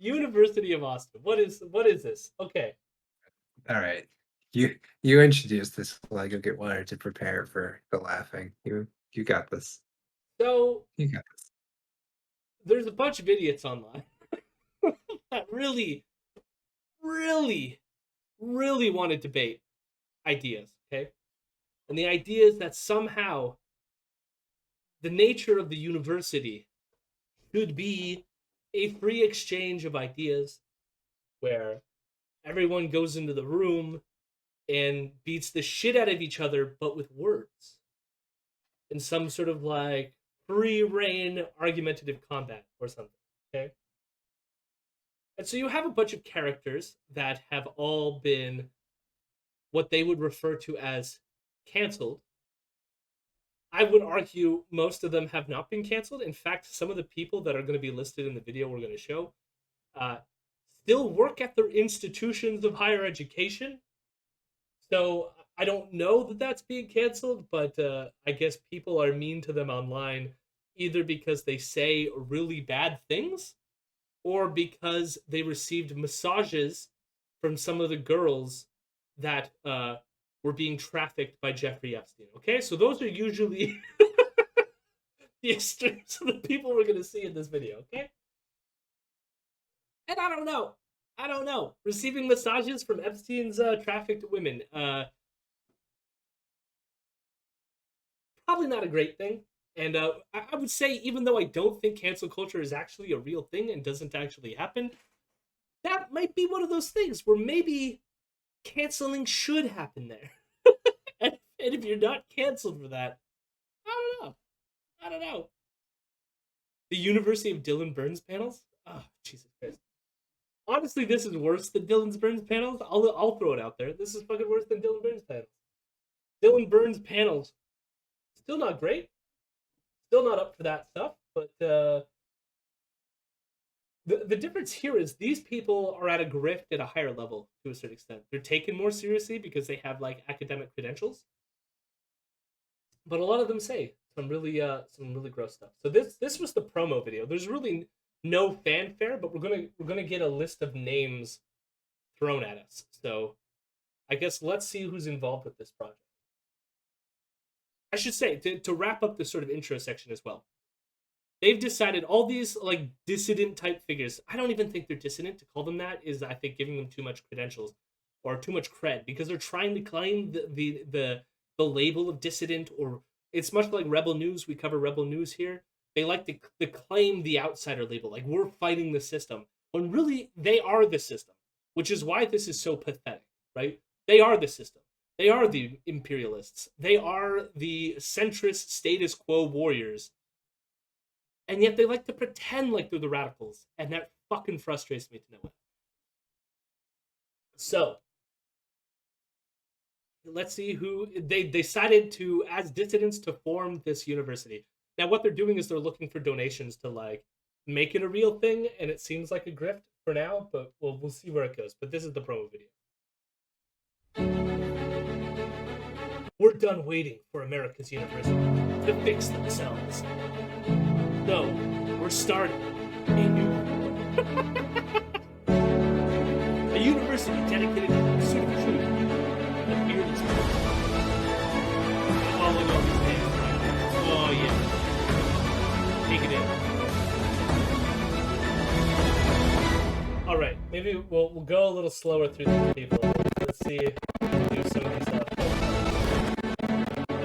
University of Austin. What is this? Okay. All right. You introduced this like a good one to prepare for the laughing. You got this. So You got this. there's a bunch of idiots online that really, really want to debate ideas, okay? And the idea is that somehow the nature of the university should be a free exchange of ideas where everyone goes into the room and beats the shit out of each other, but with words in some sort of like free reign argumentative combat or something. Okay. And so you have a bunch of characters that have all been what they would refer to as canceled. I would argue most of them have not been canceled. In fact, some of the people that are going to be listed in the video we're going to show uh, still work at their institutions of higher education. So I don't know that that's being canceled, but I guess people are mean to them online either because they say really bad things or because they received massages from some of the girls that were being trafficked by Jeffrey Epstein. Okay, so those are usually the extremes of the people we're going to see in this video. Okay, and I don't know. I don't know. Receiving massages from Epstein's trafficked women. Probably not a great thing. And I would say, even though I don't think cancel culture is actually a real thing and doesn't actually happen, that might be one of those things where maybe canceling should happen there. And if you're not canceled for that, I don't know. I don't know. The University of Dylan Burns panels? Oh, Jesus Christ. Honestly, this is worse than Dylan Burns panels. I'll throw it out there. This is fucking worse than Dylan Burns panels. Dylan Burns panels, still not great. Still not up for that stuff. But the difference here is these people are at a grift at a higher level to a certain extent. They're taken more seriously because they have like academic credentials. But a lot of them say some really gross stuff. So this was the promo video. There's really no fanfare, but we're gonna get a list of names thrown at us. So I guess let's see who's involved with this project. I should say to wrap up this sort of intro section as well. They've decided all these like dissident type figures. I don't even think they're dissident. To call them that is, I think, giving them too much credentials or too much cred because they're trying to claim the label of dissident. Or it's much like Rebel News. We cover Rebel News here. They like to claim the outsider label, like we're fighting the system, when really they are the system, which is why this is so pathetic, right? They are the system. They are the imperialists. They are the centrist status quo warriors, and yet they like to pretend like they're the radicals, and that fucking frustrates me to no end. So let's see who they decided to as dissidents to form this university. Now what they're doing is they're looking for donations to like make it a real thing, and it seems like a grift for now, but we'll see where it goes. But this is the promo video. We're done waiting for America's university to fix themselves. So we're starting a new a university dedicated to the pursuit of truth and fearless courage. Following all these names. Oh yeah. Take it in. Alright, maybe we'll go a little slower through these people. Let's see if we can do some of these stuff.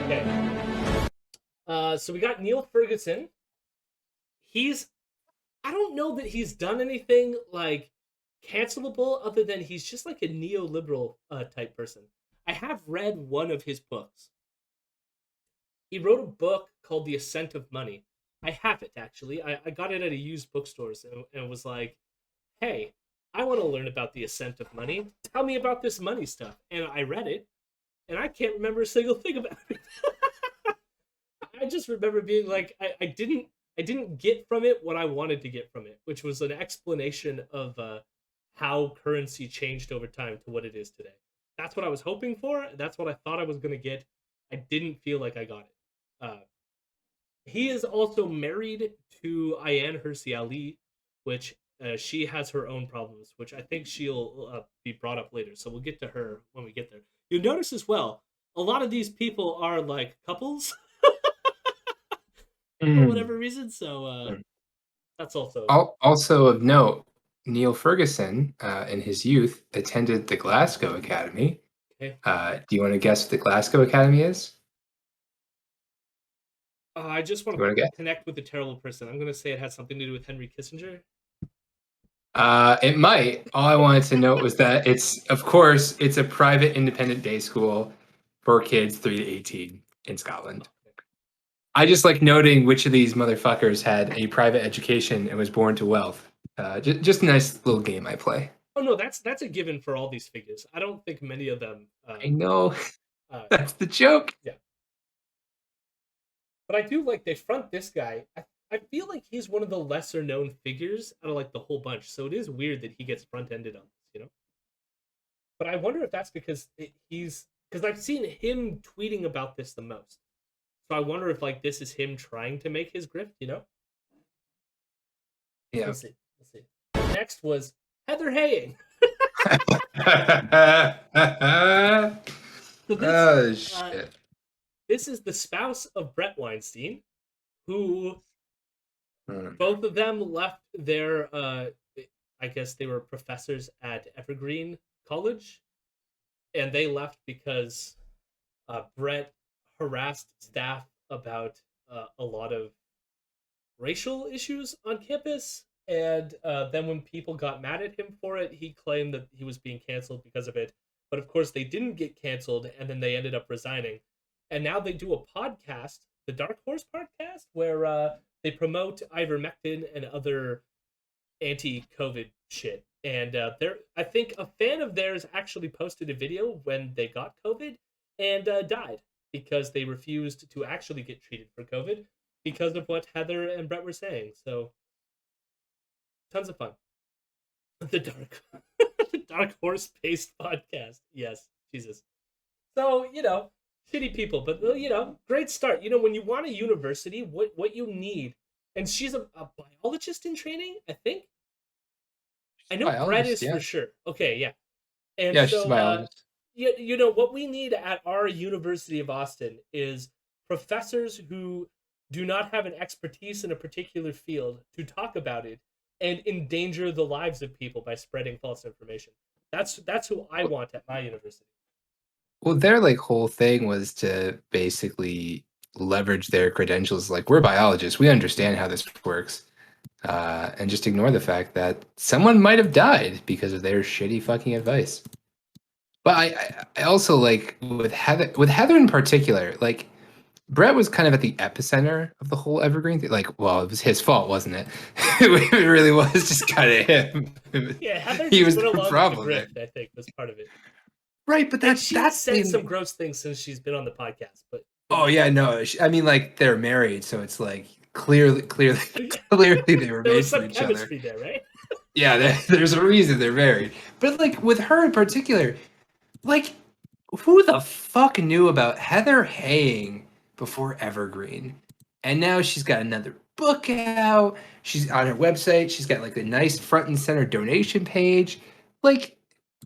Okay. So we got Neil Ferguson. I don't know that he's done anything like cancelable other than he's just like a neoliberal type person. I have read one of his books. He wrote a book called The Ascent of Money. I have it actually. I got it at a used bookstores and was like, hey, I want to learn about the ascent of money. Tell me about this money stuff. And I read it, and I can't remember a single thing about it. I just remember being like, I didn't get from it what I wanted to get from it, which was an explanation of how currency changed over time to what it is today. That's what I was hoping for. That's what I thought I was going to get. I didn't feel like I got it. He is also married to Ayaan Hirsi Ali, which She has her own problems, which I think she'll be brought up later. So we'll get to her when we get there. You'll notice as well, a lot of these people are like couples for Mm. whatever reason. So Mm. that's also Also of note, Neil Ferguson, in his youth, attended the Glasgow Academy. okay. Do you want to guess what the Glasgow Academy is? I just Do want you want to to guess? connect with the terrible person. I'm gonna say it has something to do with Henry Kissinger. It might. All I wanted to note was that of course, it's a private independent day school for kids 3 to 18 in Scotland. I just like noting which of these motherfuckers had a private education and was born to wealth. Just a nice little game I play. Oh no, that's a given for all these figures. I don't think many of them. I know. Uh, That's the joke. yeah, but I do like they front this guy. I feel like he's one of the lesser known figures out of like the whole bunch. So it is weird that he gets front ended on this, you know. But I wonder if that's because he's because I've seen him tweeting about this the most. So I wonder if like this is him trying to make his grift, you know. Yeah. We'll see. We'll see. Next was Heather Haying. So Oh uh, shit. this is the spouse of Brett Weinstein, who Hmm. both of them left their I guess they were professors at Evergreen College, and they left because Brett harassed staff about a lot of racial issues on campus. And then when people got mad at him for it, he claimed that he was being canceled because of it. But of course, they didn't get canceled, and then they ended up resigning. And now they do a podcast, the Dark Horse podcast, where they promote ivermectin and other anti-COVID shit. And I think a fan of theirs actually posted a video when they got COVID and died because they refused to actually get treated for COVID because of what Heather and Brett were saying. So tons of fun. The dark, the dark horse based podcast. Yes, Jesus. So shitty people, but great start. When you want a university, what you need, and she's a biologist in training, I think. I know Brett Biologist, is for yeah. sure. Okay, yeah. And Yeah, she's a so, biologist. what we need at our University of Austin is professors who do not have an expertise in a particular field to talk about it and endanger the lives of people by spreading false information. That's who I want at my university. Well, their like whole thing was to basically leverage their credentials. Like, we're biologists, we understand how this works, and just ignore the fact that someone might have died because of their shitty fucking advice. But I also like with Heather in particular, like Brett was kind of at the epicenter of the whole Evergreen thing. Like, well, it was his fault, wasn't it? It really was just kind of him. Yeah, Heather He just was went the along with the problem there. grift. I think was part of it, Right, but and that she's that's said some the gross things since she's been on the podcast. But oh yeah, no. I mean, like they're married, so it's like clearly, yeah, clearly they were there was made for some each other. chemistry there, right? Yeah, there's a reason they're married. But like with her in particular, like who the fuck knew about Heather Haying before Evergreen? And now she's got another book out. She's on her website. She's got like a nice front and center donation page. Like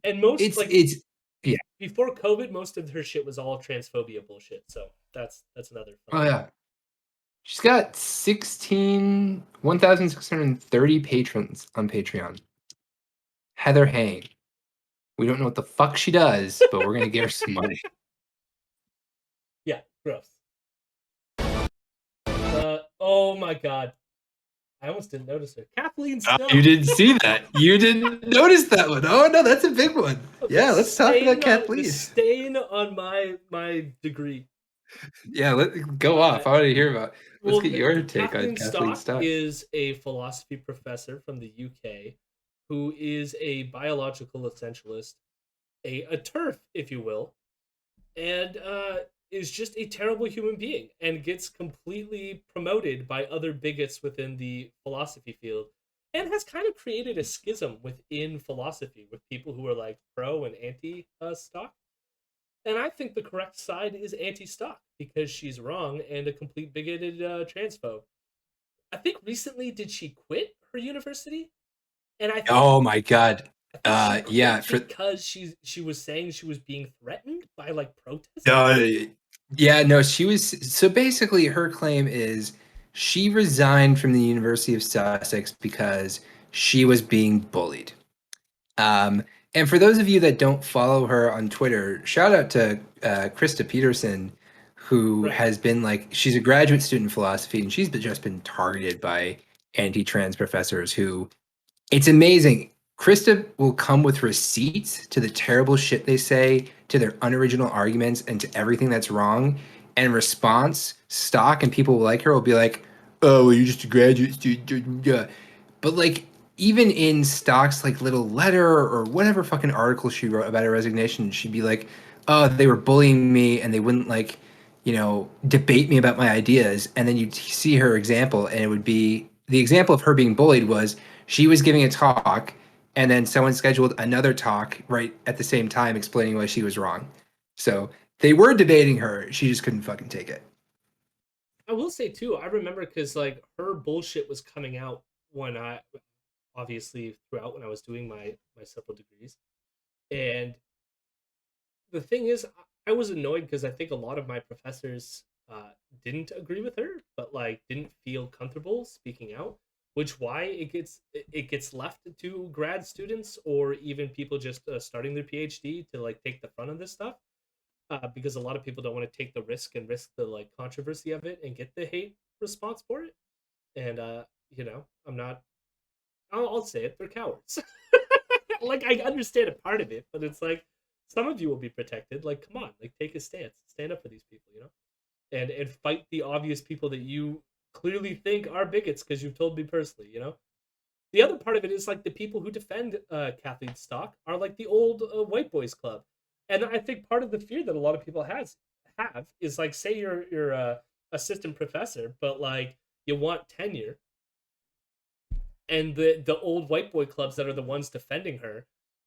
And most it's like it's yeah. before COVID, most of her shit was all transphobia bullshit. So that's another fun Oh thing. yeah. She's got 1,630 patrons on Patreon. Heather Haying. We don't know what the fuck she does, but we're gonna give her some money. Yeah, gross. Oh my god, I almost didn't notice her. Kathleen Snow. You didn't see that. You didn't notice that one. Oh no, that's a big one. the Yeah, let's talk about stain on the Kathleen. stain on my degree. Yeah, let go Uh, off. I want to hear about. Let's well, get your take on Kathleen Kathleen Stock Stock. is a philosophy professor from the UK who is a biological essentialist, a turf, if you will, and is just a terrible human being and gets completely promoted by other bigots within the philosophy field and has kind of created a schism within philosophy with people who are like pro and anti stock. And I think the correct side is anti stock because she's wrong and a complete bigoted transphobe. I think recently did she quit her university? And I think Oh my god. she Yeah, quit for because she was saying she was being threatened by like protesters. uh, yeah, no, she was so basically her claim is she resigned from the University of Sussex because she was being bullied. Um, and for those of you that don't follow her on Twitter, shout out to Krista Peterson, who Right. has been like, she's a graduate student in philosophy, and she's just been targeted by anti-trans professors who it's amazing. Krista will come with receipts to the terrible shit they say, to their unoriginal arguments, and to everything that's wrong. And in response, Stock and people like her will be like, "Oh, well, you're just a graduate student." Yeah. But like, even in Stock's like little letter or whatever fucking article she wrote about her resignation, she'd be like, "Oh, they were bullying me, and they wouldn't like, debate me about my ideas." And then you'd see her example, and it would be the example of her being bullied was she was giving a talk, and then someone scheduled another talk right at the same time explaining why she was wrong. So they were debating her. She just couldn't fucking take it. I will say too, I remember because like her bullshit was coming out when I obviously throughout when I was doing my several degrees. And the thing is, I was annoyed because I think a lot of my professors didn't agree with her, but like didn't feel comfortable speaking out. Which why it gets left to grad students or even people just starting their PhD to like take the front of this stuff, because a lot of people don't want to take the risk and risk the like controversy of it and get the hate response for it. And I'm not. I'll say it. They're cowards. Like I understand a part of it, but it's like some of you will be protected. Like, come on, like take a stance, stand up for these people, and fight the obvious people that you clearly think are bigots because you've told me personally. The other part of it is like the people who defend Kathleen Stock are like the old white boys club, and I think part of the fear that a lot of people have is like say you're assistant professor, but like you want tenure, and the old white boy clubs that are the ones defending her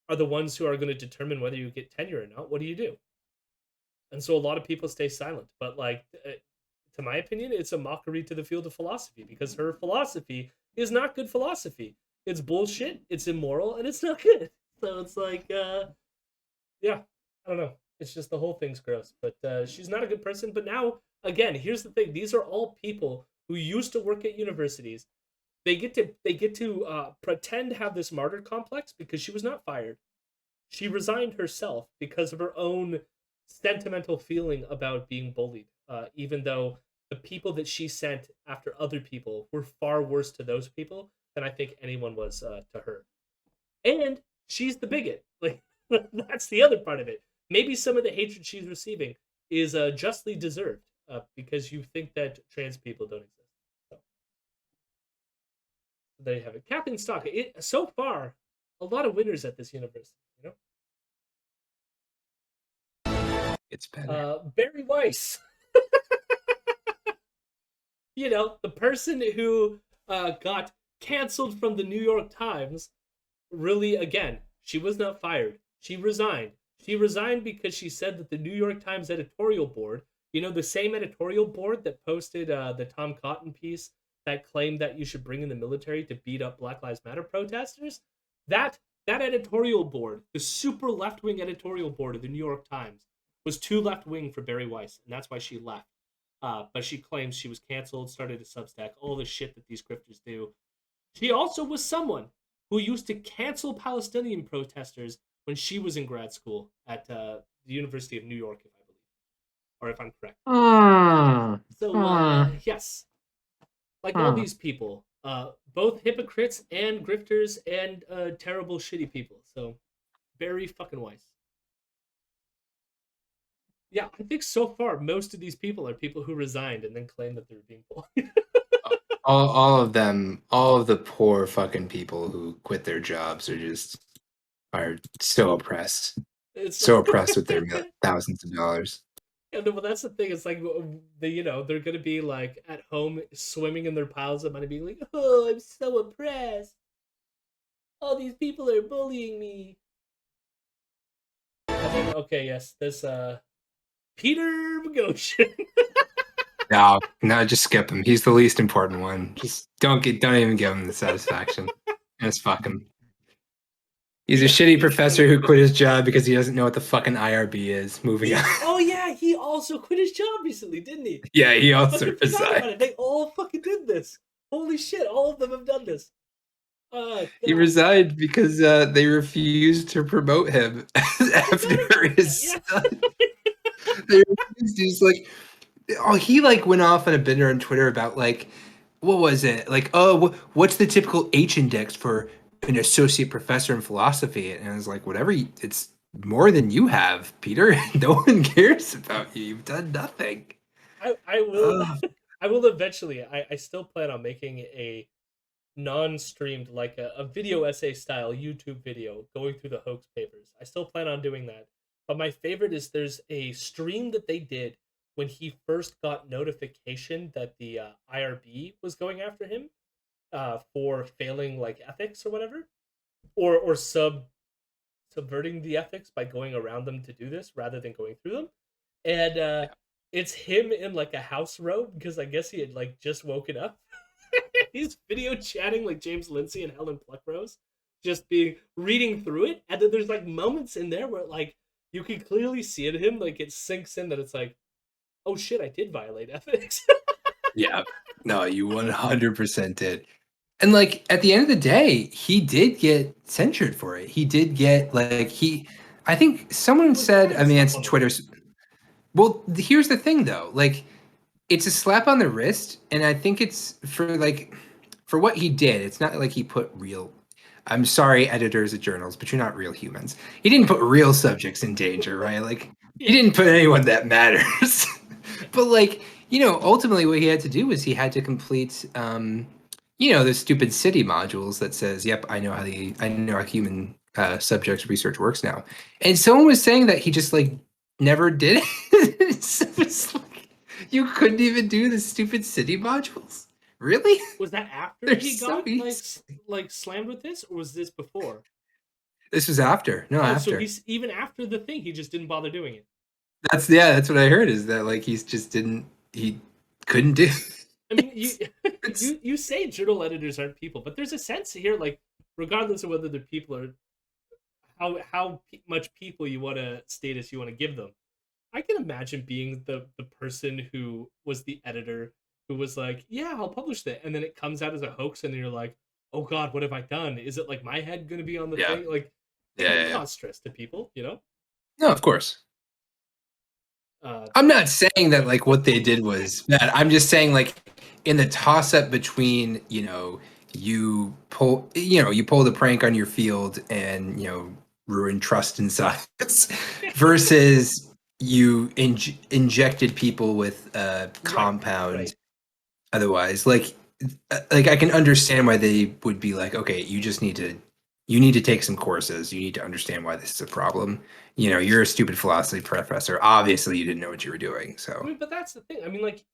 are the ones who are going to determine whether you get tenure or not. What do you do? And so a lot of people stay silent. But like, to my opinion, it's a mockery to the field of philosophy because her philosophy is not good philosophy. It's bullshit. It's immoral, and it's not good. So it's like, yeah, I don't know. It's just the whole thing's gross. But she's not a good person. But now, again, here's the thing: these are all people who used to work at universities. They get to pretend to have this martyr complex because she was not fired. She resigned herself because of her own sentimental feeling about being bullied. Even though the people that she sent after other people were far worse to those people than I think anyone was to her. And she's the bigot. Like that's the other part of it. Maybe some of the hatred she's receiving is justly deserved because you think that trans people don't exist. So there you have it. Captain Stock. So far, a lot of winners at this university. It's better. Bari Weiss. The person who got canceled from the New York Times. Really, again, she was not fired. She resigned. She resigned because she said that the New York Times editorial board, the same editorial board that posted the Tom Cotton piece that claimed that you should bring in the military to beat up Black Lives Matter protesters, that that editorial board, the super left wing editorial board of the New York Times, was too left wing for Bari Weiss, and that's why she left. But she claims she was canceled, started a Substack, all the shit that these grifters do. She also was someone who used to cancel Palestinian protesters when she was in grad school at the University of New York, if I believe, or if I'm correct. Mm, So, mm. yes, like all Hmm. these people, both hypocrites and grifters and terrible, shitty people. So, very fucking wise. Yeah, I think so far most of these people are people who resigned and then claim that they were being bullied. All of them, all of the poor fucking people who quit their jobs are so oppressed, It's so oppressed with their thousands of dollars. and well, that's the thing. It's like they're gonna be like at home swimming in their piles of money, being like, "Oh, I'm so oppressed. All these people are bullying me." And then, okay, yes, this Peter Boghossian. No, no, just skip him. He's the least important one. Just don't even give him the satisfaction. Just fuck him. He's a shitty professor who quit his job because he doesn't know what the fucking IRB is. Moving on. Oh yeah, he also quit his job recently, didn't he? Yeah, he I also fucking forgot about resigned. it. They all fucking did this. Holy shit, all of them have done this. Oh He god. resigned because they refused to promote him I forgot after about that. his Yeah. son. They refused. He's like, oh, he like went off on a bender on Twitter about like, what was it? Like, oh, what's the typical H index for an associate professor in philosophy? And I was like, whatever. It's more than you have, Peter. No one cares about you. You've done nothing. I will Uh, I will eventually. I still plan on making a non-streamed, like a video essay style YouTube video going through the hoax papers. I still plan on doing that. But my favorite is there's a stream that they did when he first got notification that the IRB was going after him for failing like ethics or whatever, or subverting the ethics by going around them to do this rather than going through them. And it's him in like a house robe because I guess he had like just woken up. He's video chatting like James Lindsay and Helen Pluckrose, just being reading through it, and then there's like moments in there where like you can clearly see it in him, like it sinks in that it's like, oh shit, I did violate ethics. yeah. No, you 100% did. And like at the end of the day, he did get censured for it. He did get like I think He someone was said, I adding mean, stuff it's on the Twitter. wall. Well, here's the thing though. Like it's a slap on the wrist, and I think it's for what he did. It's not like he put real. I'm sorry, editors at journals, but you're not real humans. He didn't put real subjects in danger, right? Like he Yeah, didn't put anyone that matters. yeah, But like, ultimately what he had to do was he had to complete the stupid city modules that says, "Yep, I know how human subject research works now." And someone was saying that he just like never did it. So it's like you couldn't even do the stupid city modules. Really? was that after They're he so got easy. like slammed with this, or was this before? This was after. No, Oh, so after. he's even after the thing, he just didn't bother doing it. That's what I heard is that like he's just didn't he couldn't do I mean, you it. It's you say journal editors aren't people, but there's a sense here, like regardless of whether they're people or much people you want to status you want to give them. I can imagine being the person who was the editor who was like, "Yeah, I'll publish that," and then it comes out as a hoax, and then you're like, "Oh God, what have I done? Is it like my head going to be on the yeah. thing?" Like Yeah, that yeah, would yeah. cause stress to people, you know. No, of course. Uh, I'm not saying that like what they did was bad. I'm just saying like in the toss up between, you pull the prank on your field and, ruin trust in science versus you injected people with right, right. compound otherwise. Like I can understand why they would be like, okay, you need to take some courses. You need to understand why this is a problem. You're a stupid philosophy professor. Obviously, you didn't know what you were doing. I So mean, but that's the thing. I mean, like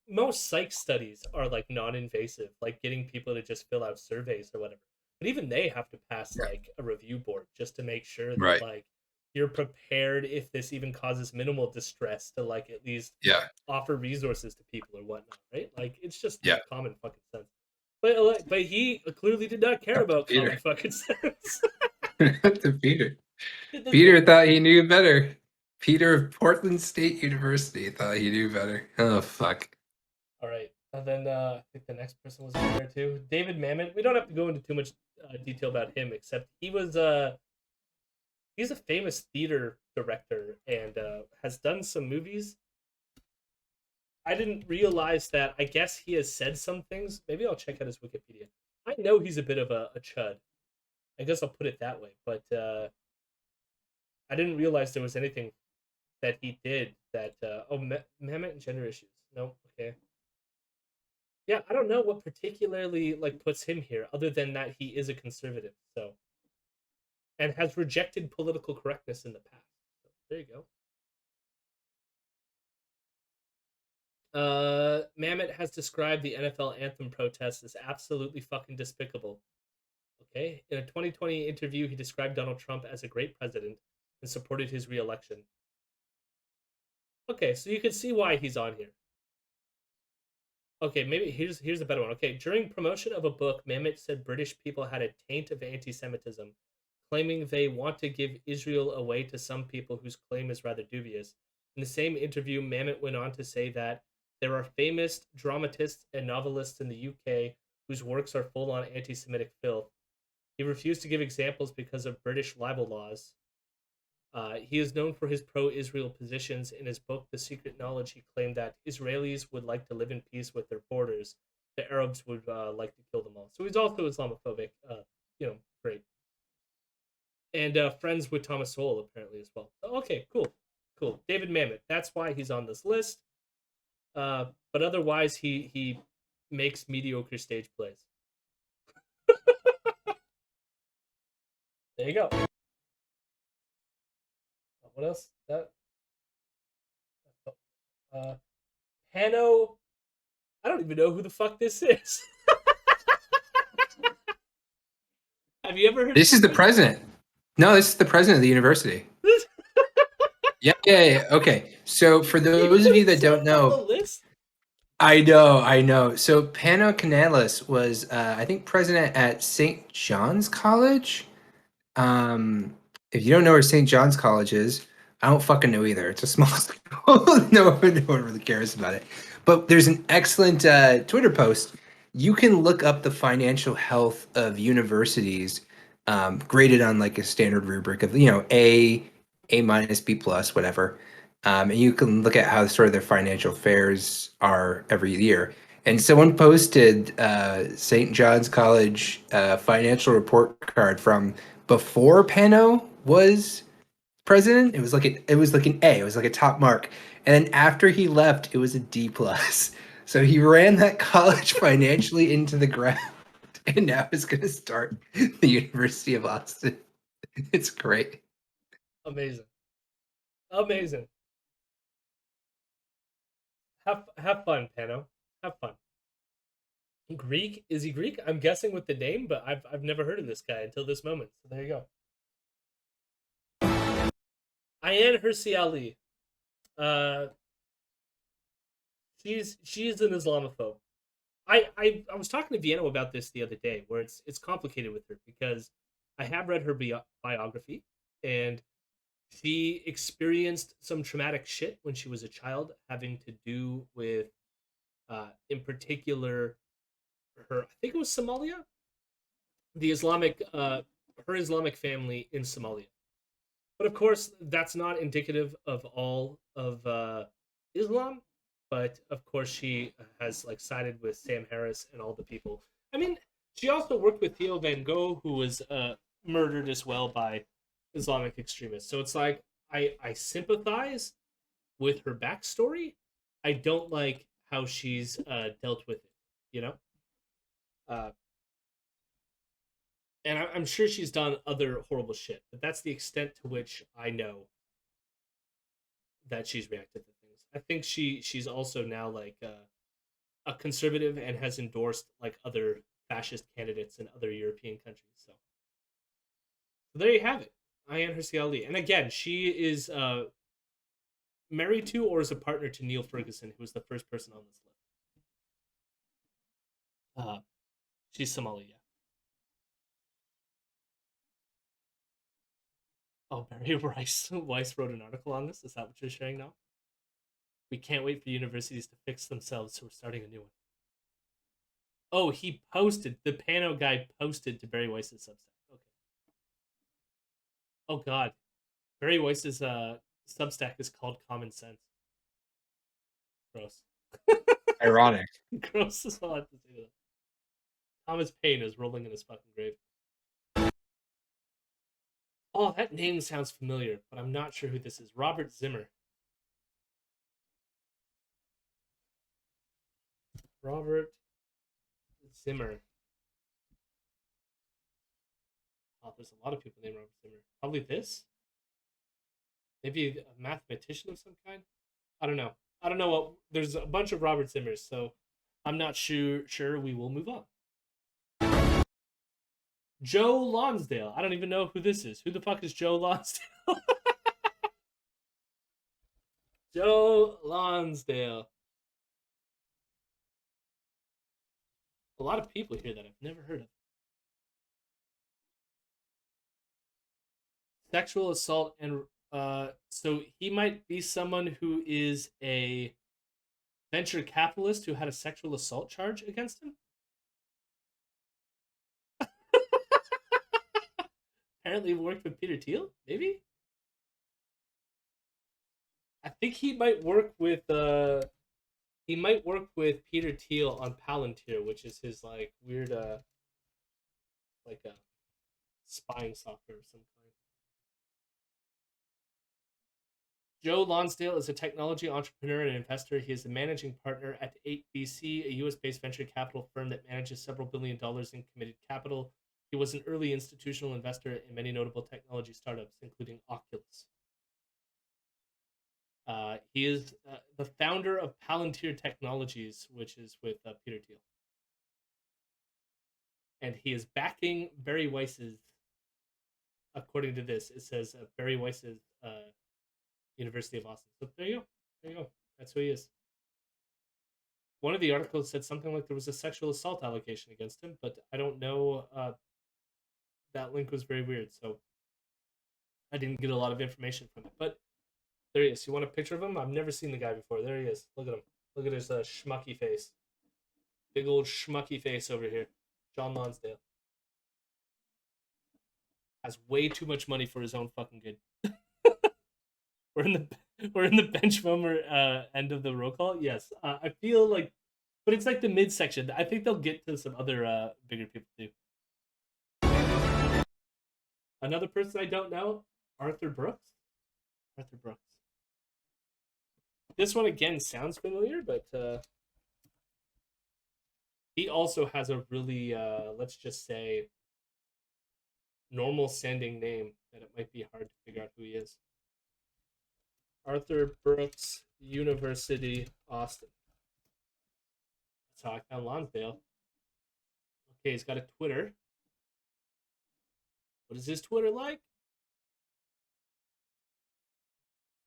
most psych studies are like non-invasive, like getting people to just fill out surveys or whatever. But even they have to pass yeah, like a review board just to make sure that right, like you're prepared if this even causes minimal distress to like at least yeah, offer resources to people or whatnot, right? Like it's just yeah. common fucking sense. But he clearly did not care Up to about Peter. common fucking sense. Up to Peter. This Peter guy. thought he knew better. Peter of Portland State University thought he knew better. Oh fuck. All right. And then I think the next person was in there too. David Mamet. We don't have to go into too much detail about him, except he's a famous theater director and has done some movies. I didn't realize that. I guess he has said some things. Maybe I'll check out his Wikipedia. I know he's a bit of a chud. I guess I'll put it that way. But I didn't realize there was anything that he did that. Mamet and gender issues. No, okay. Yeah, I don't know what particularly like puts him here, other than that he is a conservative, so and has rejected political correctness in the past. So, there you go. Mamet has described the NFL anthem protests as absolutely fucking despicable. Okay, in a 2020 interview, he described Donald Trump as a great president and supported his reelection. Okay, so you can see why he's on here. Okay, maybe here's a better one. Okay, during promotion of a book, Mamet said British people had a taint of anti-Semitism, claiming they want to give Israel away to some people whose claim is rather dubious. In the same interview, Mamet went on to say that there are famous dramatists and novelists in the UK whose works are full on anti Semitic filth. He refused to give examples because of British libel laws. He is known for his pro Israel positions. In his book, The Secret Knowledge, he claimed that Israelis would like to live in peace with their borders. The Arabs would like to kill them all. So he's also Islamophobic. Great. And friends with Thomas Sowell, apparently, as well. Okay, cool. Cool. David Mamet. That's why he's on this list. But otherwise, he makes mediocre stage plays. There you go. What else? Uh, Hanno. I don't even know who the fuck this is. Have you ever heard? This is the president. No, this is the president of the university. This? Yeah. Okay. So for those of you that don't know, I know. So Pano Canales was, I think, president at St. John's College. If you don't know where St. John's College is, I don't fucking know either. It's a small school. No one really cares about it. But there's an excellent Twitter post. You can look up the financial health of universities, graded on like a standard rubric of A minus, B plus, whatever. And you can look at how sort of their financial affairs are every year. And someone posted St. John's College financial report card from before Pano was president. It was like an A. It was like a top mark. And then after he left, it was a D plus. So he ran that college financially into the ground, and now is going to start the University of Austin. It's great. Amazing. Amazing. Have fun, Pano. Have fun. Greek? Is he Greek? I'm guessing with the name, but I've never heard of this guy until this moment. So there you go. Ayaan Hirsi Ali. Uh, she's an Islamophobe. I was talking to Vienna about this the other day, where it's complicated with her because I have read her biography, and she experienced some traumatic shit when she was a child, having to do with, in particular, her. I think it was Somalia, the Islamic, her Islamic family in Somalia. But of course, that's not indicative of all of Islam. But of course, she has like sided with Sam Harris and all the people. I mean, she also worked with Theo Van Gogh, who was murdered as well by Islamic extremists. So it's like I sympathize with her backstory. I don't like how she's dealt with it. You know, uh, and I'm sure she's done other horrible shit, but that's the extent to which I know that she's reacted to things. I think she's also now like a conservative and has endorsed like other fascist candidates in other European countries. So there you have it. Ayaan Hirsi Ali, and again, she is married to or is a partner to Neil Ferguson, who was the first person on this list. She's Somali, yeah. Oh, Bari Weiss wrote an article on this. Is that what you're sharing now? We can't wait for universities to fix themselves, so we're starting a new one. Oh, he posted. The Pano guy posted to Bari Weiss's Substack. Okay. Oh God, Bari Weiss's Substack is called Common Sense. Gross. Ironic. Gross is all I have to say to that. Thomas Paine is rolling in his fucking grave. Oh, that name sounds familiar, but I'm not sure who this is. Robert Zimmer. Robert Zimmer. Oh, there's a lot of people named Robert Zimmer. Probably this? Maybe a mathematician of some kind? I don't know. I don't know what. There's a bunch of Robert Zimmers, so I'm not sure we will move on. Joe Lonsdale. I don't even know who this is. Who the fuck is Joe Lonsdale? Joe Lonsdale. A lot of people here that I've never heard of. Sexual assault and so he might be someone who is a venture capitalist who had a sexual assault charge against him. Apparently worked with Peter Thiel, maybe. I think he might work with Peter Thiel on Palantir, which is his like weird like a spying software of some kind. Joe Lonsdale is a technology entrepreneur and investor. He is the managing partner at 8BC, a US based venture capital firm that manages several $billion in committed capital. He was an early institutional investor in many notable technology startups, including Oculus. He is the founder of Palantir Technologies, which is with Peter Thiel. And he is backing Bari Weiss's, according to this, it says Bari Weiss's University of Austin. So there you go. There you go. That's who he is. One of the articles said something like there was a sexual assault allegation against him, but I don't know. That link was very weird, so I didn't get a lot of information from it. But there he is. You want a picture of him? I've never seen the guy before. There he is. Look at him. Look at his schmucky face. Big old schmucky face over here. John Lonsdale has way too much money for his own fucking good. We're in the benchwarmer end of the roll call. Yes, I feel like, but it's like the midsection. I think they'll get to some other bigger people too. Another person I don't know, Arthur Brooks. Arthur Brooks. This one again sounds familiar, but he also has a really, let's just say, normal sounding name that it might be hard to figure out who he is. Arthur Brooks, University, Austin. That's how I found Lonsdale. Okay, he's got a Twitter. What is his Twitter like?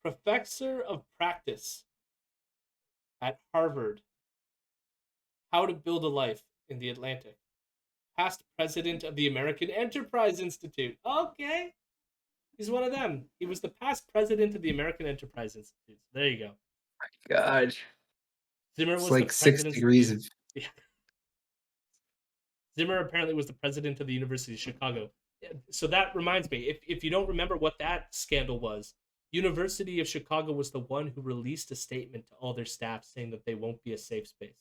Professor of Practice at Harvard. How to Build a Life in the Atlantic. Past president of the American Enterprise Institute. Okay. He's one of them. He was the past president of the American Enterprise Institute. There you go. God. Zimmer It's was like the 6 degrees of. Yeah. Zimmer apparently was the president of the University of Chicago. So that reminds me, if you don't remember what that scandal was, University of Chicago was the one who released a statement to all their staff saying that they won't be a safe space.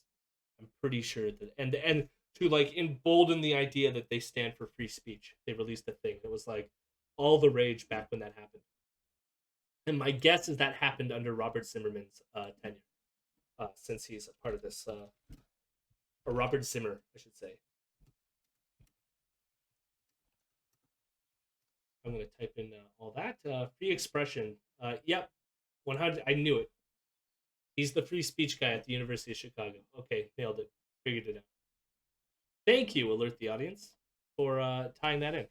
I'm pretty sure that, and to like embolden the idea that they stand for free speech, they released a thing. It was like all the rage back when that happened. And my guess is that happened under Robert Zimmerman's tenure, since he's a part of this, or Robert Zimmer, I should say. I'm going to type in all that. Free expression. Yep, 100. I knew it. He's the free speech guy at the University of Chicago. Okay, nailed it. Figured it out. Thank you, Alert the Audience, for tying that in.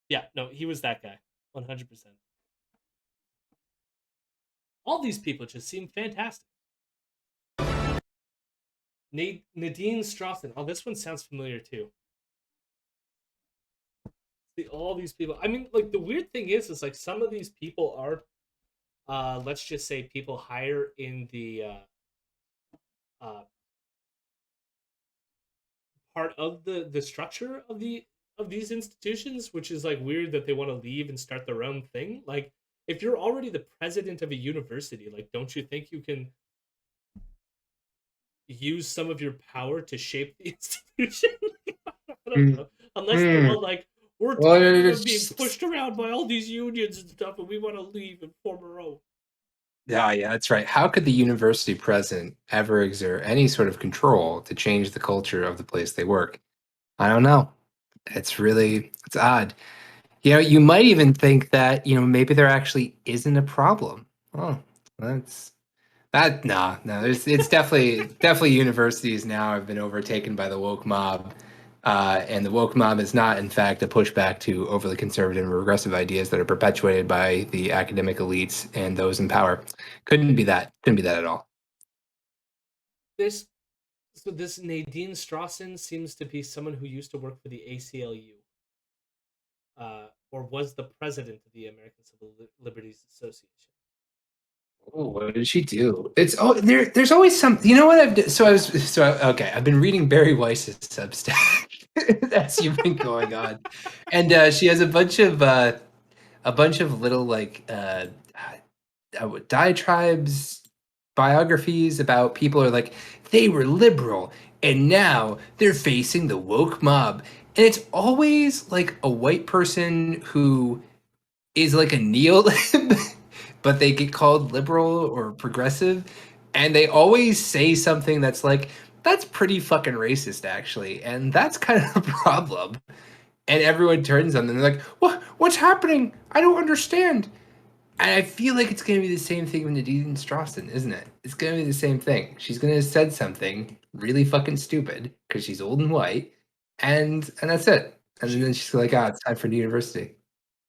Yeah, no, he was that guy. 100%. All these people just seem fantastic. Nadine Strawson. Oh, this one sounds familiar too. See, all these people. I mean, like the weird thing is like some of these people are, let's just say, people higher in the part of the structure of these institutions, which is like weird that they want to leave and start their own thing. Like, if you're already the president of a university, like, don't you think you can use some of your power to shape the institution? I don't know. Unless they're all like, we're Well, tired of being pushed around by all these unions and stuff, and we want to leave and form our own. yeah, that's right. How could the university president ever exert any sort of control to change the culture of the place they work? I don't know. It's odd. You might even think that, maybe there actually isn't a problem. Oh, that's that. No, no. It's definitely universities now have been overtaken by the woke mob, and the woke mob is not, in fact, a pushback to overly conservative and regressive ideas that are perpetuated by the academic elites and those in power. Couldn't be that. Couldn't be that at all. This this Nadine Strawson seems to be someone who used to work for the ACLU. or was the president of the American Civil Liberties Association. Oh, what did she do? It's there's always some. You know what so I was okay. I've been reading Bari Weiss's Substack as you've been going on, and she has a bunch of little like diatribes, biographies about people who are like they were liberal and now they're facing the woke mob, and it's always like a white person who is like a neo-lib, but they get called liberal or progressive, and they always say something that's like, that's pretty fucking racist, actually, and that's kind of a problem. And everyone turns on them. They're like, "What? What's happening? I don't understand." And I feel like it's going to be the same thing with Nadine Strawson, isn't it? It's going to be the same thing. She's going to have said something really fucking stupid because she's old and white, and that's it. And then she's like, "Ah, it's time for the university."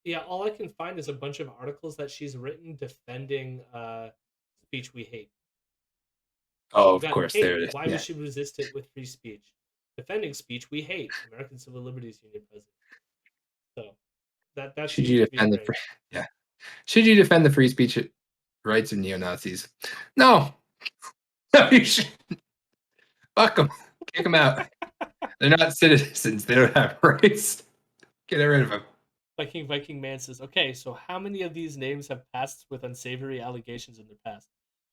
Yeah, all I can find is a bunch of articles that she's written defending speech we hate. Oh, We of got course, there hate. it is. Why we Yeah. should resist it with free speech. Defending speech we hate. American Civil Liberties Union president. So that Should seems you to be a defend the frame. free, yeah? Should you defend the free speech rights of neo Nazis? No, no, you should fuck them, kick them out. They're not citizens. They don't have rights. Get rid of them. Viking Man says, okay, so how many of these names have passed with unsavory allegations in their past?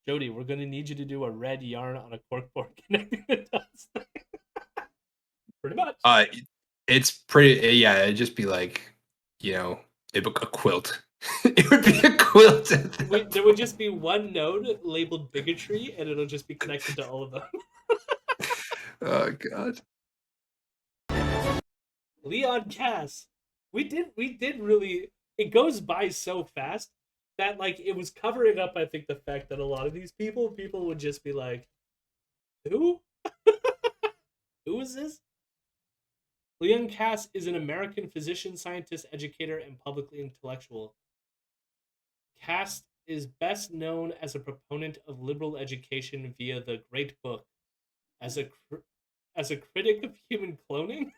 Jody, we're going to need you to do a red yarn on a corkboard connecting the dots. Pretty much. It's pretty. Yeah, it'd just be like, you know, a quilt. It would be a quilt. There would just be one node labeled bigotry, and it'll just be connected to all of them. Oh God. Leon Cass. We did really. It goes by so fast that like it was covering up. I think the fact that a lot of these people would just be like, who? Who is this? Leon Cass is an American physician, scientist, educator, and publicly intellectual. Cass is best known as a proponent of liberal education via the Great Book, as a critic of human cloning,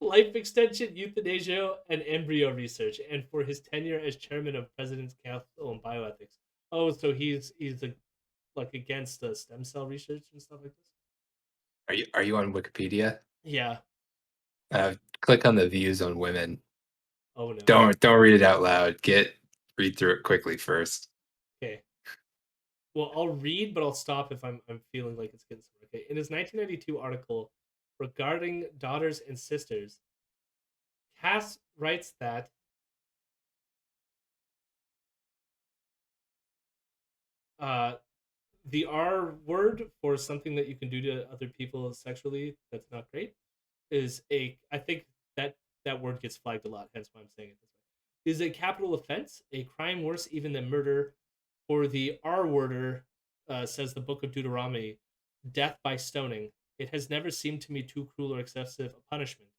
life extension, euthanasia, and embryo research, and for his tenure as chairman of President's Council on Bioethics. Oh, so he's like against the stem cell research and stuff like this. Are you on Wikipedia? Yeah. Click on the views on women. Oh no. Don't read it out loud. Read through it quickly first. Okay. Well, I'll read, but I'll stop if I'm feeling like it's getting somewhere. Okay. In his 1992 article regarding daughters and sisters, Cass writes that uh, the R word for something that you can do to other people sexually that's not great is I think that word gets flagged a lot, hence why I'm saying it this way. Is a capital offense, a crime worse even than murder, for the R worder, says the book of Deuteronomy, death by stoning. It has never seemed to me too cruel or excessive a punishment.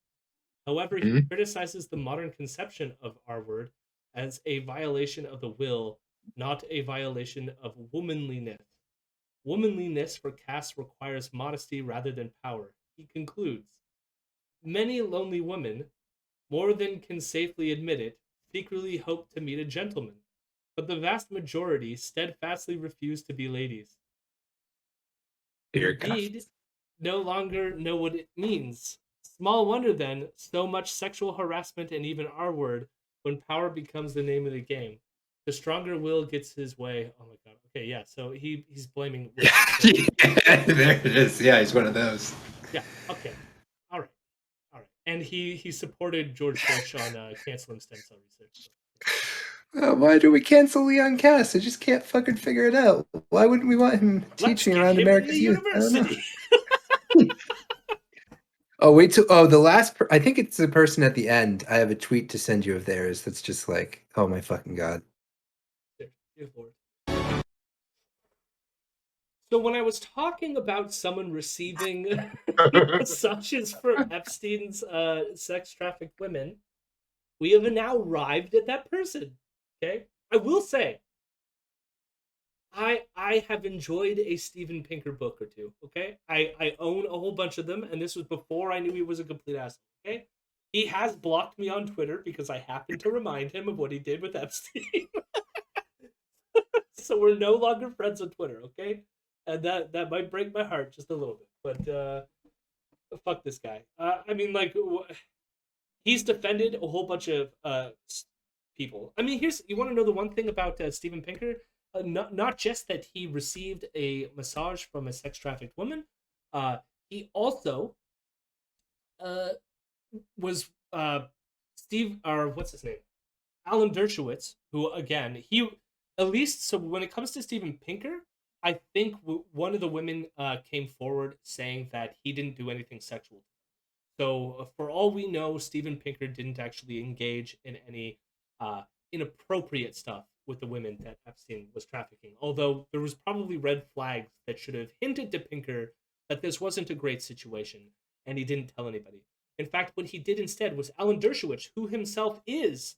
However, he Mhm. criticizes the modern conception of R word as a violation of the will, not a violation of womanliness. Womanliness for Cass requires modesty rather than power. He concludes, many lonely women, more than can safely admit it, secretly hope to meet a gentleman, but the vast majority steadfastly refuse to be ladies. Dear God. Indeed, no longer know what it means. Small wonder then, so much sexual harassment and even R word when power becomes the name of the game. The stronger will gets his way. Oh my god. Okay, yeah. So he's blaming women. Yeah, there it is. Yeah, he's one of those. Yeah. Okay. All right. All right. And he supported George Bush on canceling stem cell research. So. Why do we cancel Leon Cass? I just can't fucking figure it out. Why wouldn't we want him Let's teaching get around him in the America's youth? I don't know. university. Oh, wait till the last. I think it's the person at the end. I have a tweet to send you of theirs. That's just like, oh my fucking god. So when I was talking about someone receiving massages for Epstein's sex trafficked women, we have now arrived at that person. Okay, I will say, I have enjoyed a Steven Pinker book or two. Okay, I own a whole bunch of them, and this was before I knew he was a complete asshole. Okay, He has blocked me on Twitter because I happened to remind him of what he did with Epstein. So we're no longer friends on Twitter, okay? And that might break my heart just a little bit, but fuck this guy. I mean, like, he's defended a whole bunch of people. I mean, here's you want to know the one thing about Steven Pinker, not just that he received a massage from a sex trafficked woman, he also uh, was Steve or what's his name, Alan Dershowitz, who again he at least so when it comes to Steven Pinker, I think one of the women came forward saying that he didn't do anything sexual. So, for all we know, Steven Pinker didn't actually engage in any uh, inappropriate stuff with the women that Epstein was trafficking. Although there was probably red flags that should have hinted to Pinker that this wasn't a great situation, and he didn't tell anybody. In fact, what he did instead was Alan Dershowitz, who himself is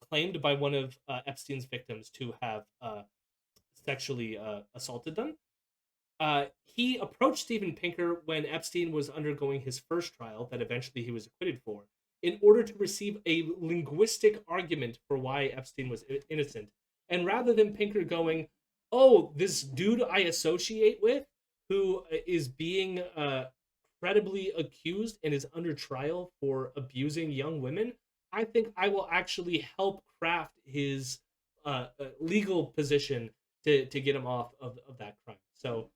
claimed by one of Epstein's victims to have sexually assaulted them. He approached Steven Pinker when Epstein was undergoing his first trial that eventually he was acquitted for, in order to receive a linguistic argument for why Epstein was innocent. And rather than Pinker going, "Oh, this dude I associate with, who is being credibly accused and is under trial for abusing young women, I think I will actually help craft his legal position to get him off of that crime." So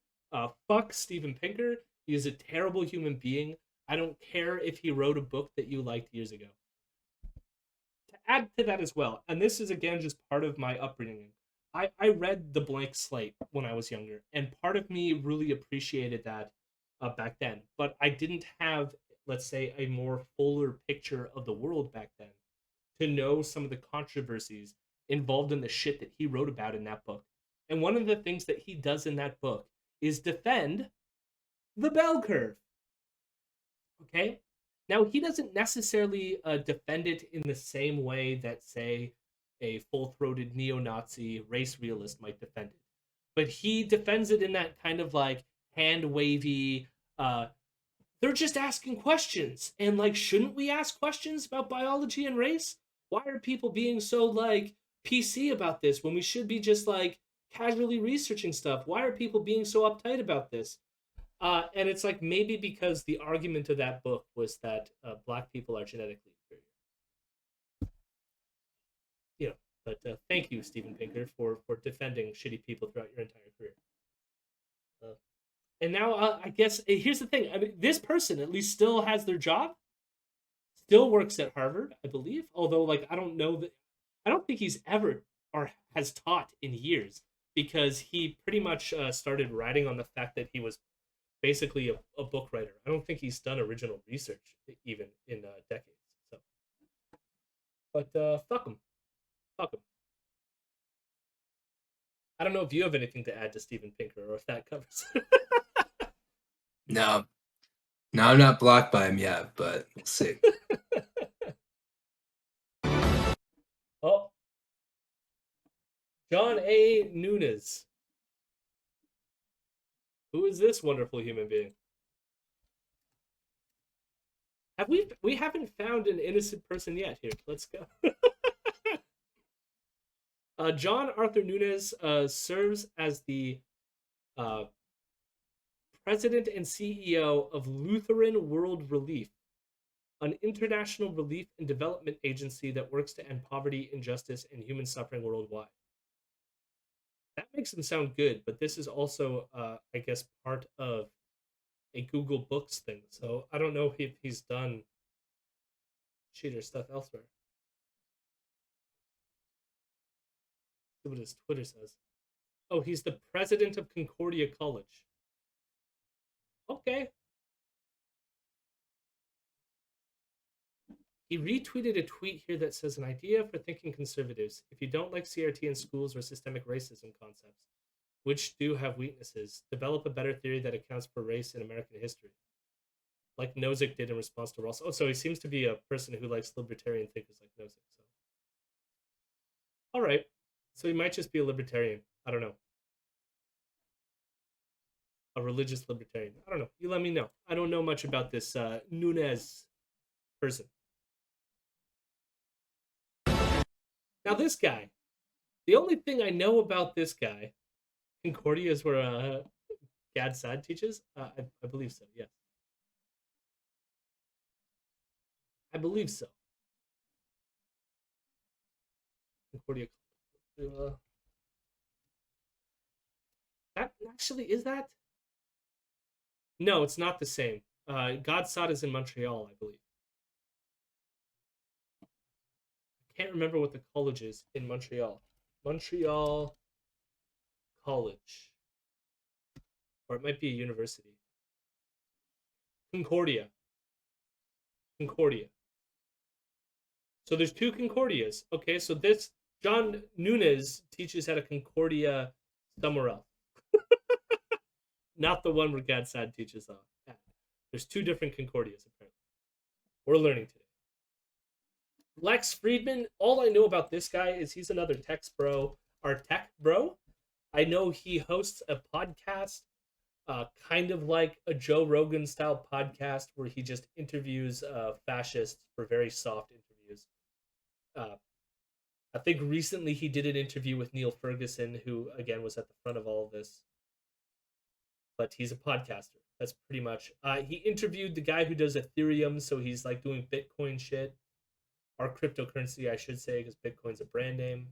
fuck Steven Pinker. He is a terrible human being. I don't care if he wrote a book that you liked years ago. To add to that as well, and this is again just part of my upbringing, I read The Blank Slate when I was younger, and part of me really appreciated that back then. But I didn't have, let's say, a more fuller picture of the world back then to know some of the controversies involved in the shit that he wrote about in that book. And one of the things that he does in that book is defend the bell curve. Okay? Now, he doesn't necessarily defend it in the same way that, say, a full throated neo Nazi race realist might defend it. But he defends it in that kind of like hand wavy, they're just asking questions. And like, shouldn't we ask questions about biology and race? Why are people being so like PC about this when we should be just like casually researching stuff? Why are people being so uptight about this? And it's like maybe because the argument of that book was that black people are genetically inferior. You know, but thank you, Steven Pinker, for defending shitty people throughout your entire career. Uh, and now I guess here's the thing. I mean, this person at least still has their job, still works at Harvard, I believe. Although, like, I don't know that I don't think he's ever or has taught in years because he pretty much started writing on the fact that he was basically a book writer. I don't think he's done original research even in decades. So, but fuck him, fuck him. I don't know if you have anything to add to Steven Pinker or if that covers. No, no, I'm not blocked by him yet, but we'll see. Oh, John A. Nunes. Who is this wonderful human being? Have we haven't found an innocent person yet here. Let's go. John Arthur Nunes serves as the uh, president and CEO of Lutheran World Relief, an international relief and development agency that works to end poverty, injustice, and human suffering worldwide. That makes him sound good, but this is also, I guess, part of a Google Books thing. So I don't know if he's done cheater stuff elsewhere. See what his Twitter says. Oh, he's the president of Concordia College. Okay. He retweeted a tweet here that says an idea for thinking conservatives. If you don't like CRT in schools or systemic racism concepts, which do have weaknesses, develop a better theory that accounts for race in American history. Like Nozick did in response to Ross. Oh, so he seems to be a person who likes libertarian thinkers like Nozick. So, all right. So he might just be a libertarian. I don't know. A religious libertarian. I don't know. You let me know. I don't know much about this Nunez person. Now this guy, the only thing I know about this guy, Concordia is where Gad Saad teaches. I believe so. Yes, I believe so. Concordia. Uh, that actually is that? No, it's not the same. God Saad is in Montreal, I believe. I can't remember what the college is in Montreal. Montreal College, or it might be a university. Concordia. Concordia. So there's two Concordias. Okay, so this John Nunez teaches at a Concordia somewhere else, not the one where Gad Saad teaches at. There's two different Concordias apparently. We're learning today. Lex Friedman. All I know about this guy is he's another tech bro, our tech bro. I know he hosts a podcast, kind of like a Joe Rogan style podcast where he just interviews fascists for very soft interviews. Uh, I think recently he did an interview with Neil Ferguson, who again was at the front of all of this. But he's a podcaster. That's pretty much. He interviewed the guy who does Ethereum, so he's like doing Bitcoin shit, or cryptocurrency, I should say, because Bitcoin's a brand name.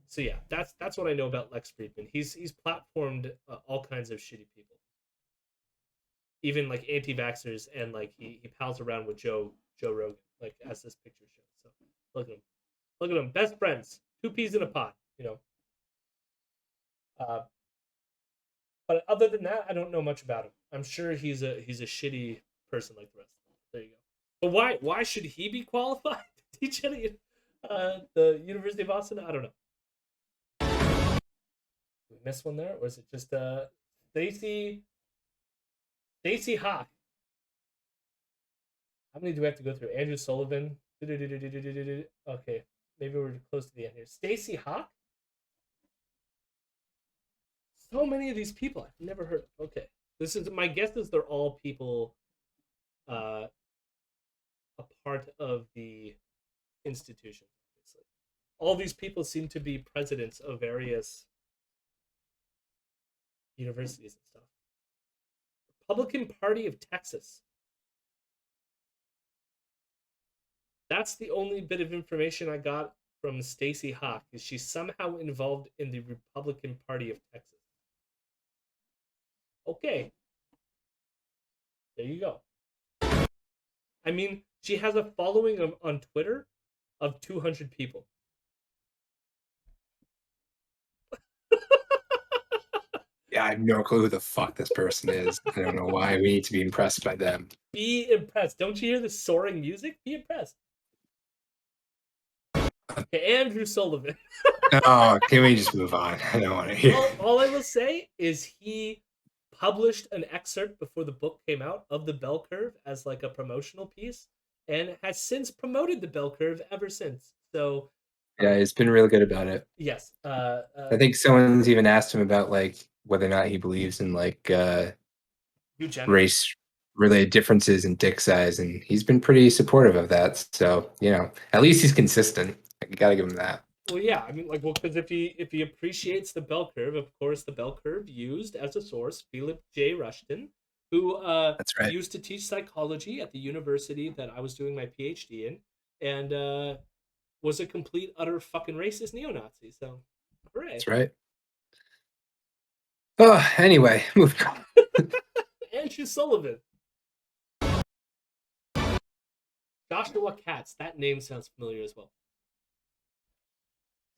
So yeah, that's what I know about Lex Friedman. He's platformed all kinds of shitty people, even like anti-vaxxers, and like he pals around with Joe Rogan, like as this picture shows. So look at him, best friends, two peas in a pod, you know. Uh, but other than that, I don't know much about him. I'm sure he's a shitty person like the rest of them. There you go. But why should he be qualified to teach at the University of Austin? I don't know. Did we miss one there, or is it just Stacy Hawk? How many do we have to go through? Andrew Sullivan. Okay, maybe we're close to the end here. Stacy Hawk. So many of these people I've never heard of. Okay, this is my guess is they're all people, uh, a part of the institution. Obviously, all these people seem to be presidents of various universities and stuff. Republican Party of Texas. That's the only bit of information I got from Stacy Hawk. Is she's somehow involved in the Republican Party of Texas? Okay, there you go. I mean, she has a following on Twitter of 200 people. Yeah, I have no clue who the fuck this person is. I don't know why we need to be impressed by them. Be impressed. Don't you hear the soaring music? Be impressed. Okay, Andrew Sullivan. Oh, can we just move on? I don't want to hear. All I will say is he published an excerpt before the book came out of the bell curve as like a promotional piece, and has since promoted the bell curve ever since. So Yeah, he's been really good about it. yes, I think someone's even asked him about like whether or not he believes in like race related differences in dick size, and he's been pretty supportive of that. So, you know, at least he's consistent. I gotta give him that. Well, yeah, I mean, like, well, because if he appreciates the bell curve, of course, the bell curve used as a source Philip J. Rushton, who That's right. used to teach psychology at the university that I was doing my PhD in, and was a complete utter fucking racist neo-Nazi. So, hooray! That's right. Oh, anyway, moving on. Andrew Sullivan, Joshua Katz. That name sounds familiar as well.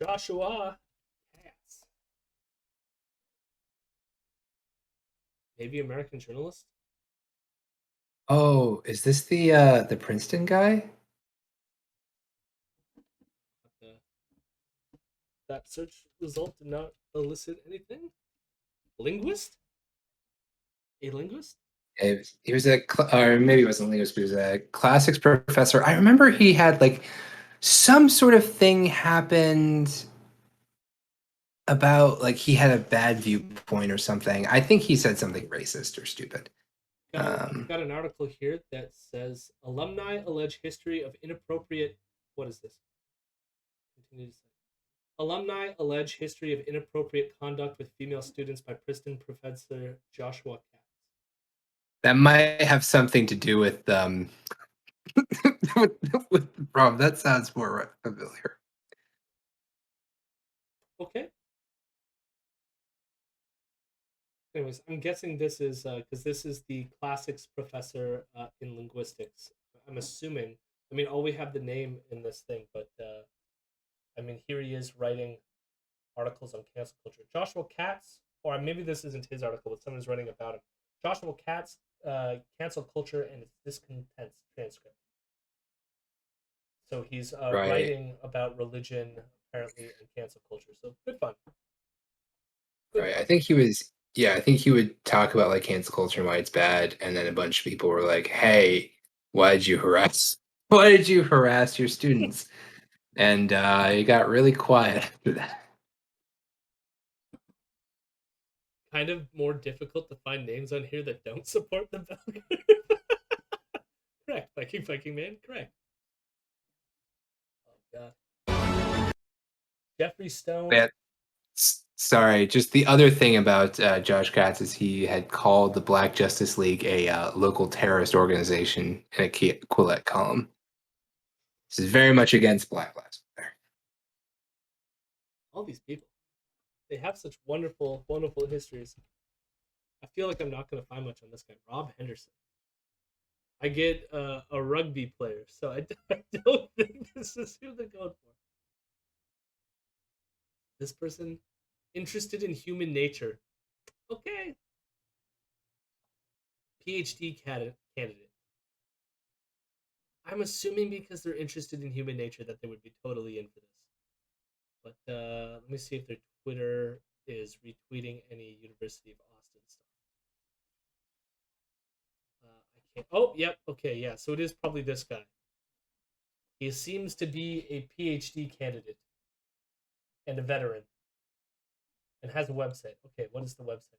Joshua Katz, maybe American journalist. Oh, is this the Princeton guy? That search result did not elicit anything. Linguist? A linguist? He was or maybe it wasn't a linguist, but he was a classics professor. I remember he had like some sort of thing happened about like he had a bad viewpoint or something. I think he said something racist or stupid. I've got an article here that says alumni allege history of inappropriate. What is this? 1986. Alumni allege history of inappropriate conduct with female students by Princeton professor Joshua Katz. That might have something to do with with, with the problem. That sounds more familiar. Okay. Anyways, I'm guessing this is because this is the classics professor in linguistics. I'm assuming. I mean, all we have the name in this thing, but I mean, here he is writing articles on cancel culture. Joshua Katz, or maybe this isn't his article, but someone's writing about him. Joshua Katz, cancel culture and its discontents transcript. So he's Right. writing about religion apparently and cancel culture. So good fun. Good Right. fun. I think he was, yeah, I think he would talk about like cancel culture and why it's bad. And then a bunch of people were like, hey, why did you harass? Why did you harass your students? And he got really quiet after that. Kind of more difficult to find names on here that don't support the bell curve. Correct. Viking man. Correct. Oh god. Jeffrey Stone. Yeah, sorry, just the other thing about Josh Katz is he had called the Black Justice League a local terrorist organization in a Quillette column. This is very much against Black Lives Matter. All these people. They have such wonderful, wonderful histories. I feel like I'm not going to find much on this guy. Rob Henderson. I get a rugby player, so I don't think this is who they're going for. This person interested in human nature. Okay. PhD candidate. I'm assuming because they're interested in human nature that they would be totally in for this. But let me see if their Twitter is retweeting any University of Austin stuff. I can't. Oh, yep. Okay, yeah. So it is probably this guy. He seems to be a PhD candidate and a veteran and has a website. Okay, what is the website?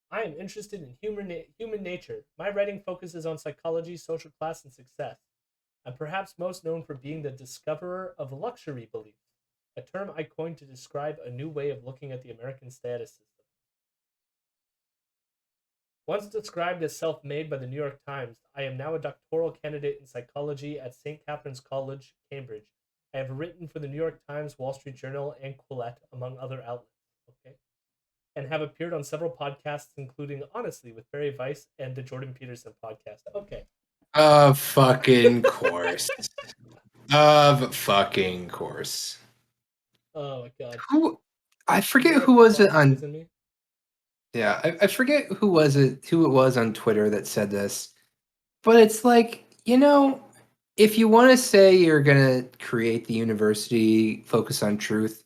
I am interested in human nature. My writing focuses on psychology, social class, and success. I'm perhaps most known for being the discoverer of luxury beliefs, a term I coined to describe a new way of looking at the American status system. Once described as self made by the New York Times, I am now a doctoral candidate in psychology at St. Catherine's College, Cambridge. I have written for the New York Times, Wall Street Journal, and Quillette, among other outlets. Okay. And have appeared on several podcasts, including Honestly with Bari Weiss and the Jordan Peterson podcast. Okay. Of fucking course. Of fucking course. Oh my god. Who I forget More who was it plot on. holes in me. Yeah, I forget who it was on Twitter that said this, but it's like, if you want to say you're gonna create the university focus on truth,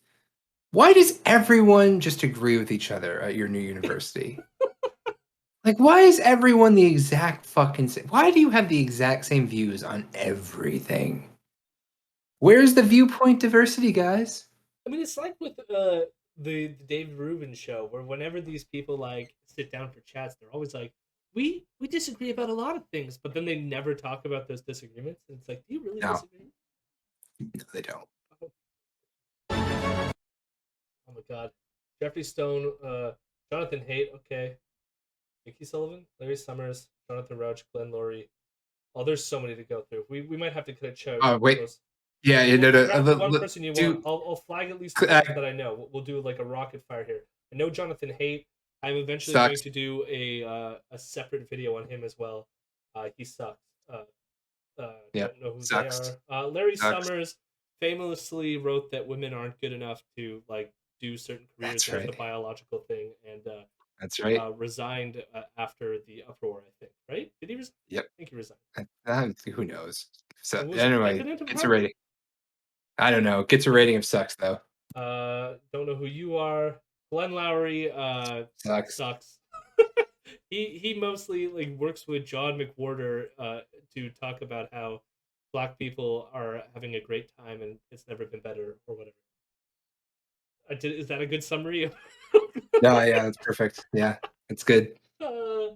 why does everyone just agree with each other at your new university? Like, why is everyone the exact fucking same? Why do you have the exact same views on everything? Where's the viewpoint diversity, guys? I mean, it's like with the David Rubin show, where whenever these people like sit down for chats, they're always like, "We disagree about a lot of things," but then they never talk about those disagreements. And it's like, do you really No, disagree? no, they don't. Oh, oh my god, Jeffrey Stone, Jonathan Haidt, okay, Mickey Sullivan, Larry Summers, Jonathan Rauch, Glenn Laurie. Oh, there's so many to go through. We might have to cut it Oh wait, close. yeah, Well, no, no, grab the one person you want. do I'll flag at least the ones that I know. We'll do like a rapid fire here. I know Jonathan Haidt. I'm eventually going sucks. to do a separate video on him as well. He sucks. Yep, Don't know who they sucks, are. Larry sucks. Summers famously wrote that women aren't good enough to like do certain careers. That's That was the right. biological thing, and That's right. resigned after the uproar. I think. Right? Did he resign? Yep. I think he resigned. Who knows? So Was he anyway, president of gets a Harvard? rating. I don't know. Gets a rating of sucks though. Don't know who you are. Glenn Lowry Sucks. sucks. He mostly like works with John McWhorter to talk about how black people are having a great time and it's never been better or whatever. Is that a good summary? No, yeah, that's perfect. Yeah, it's good. I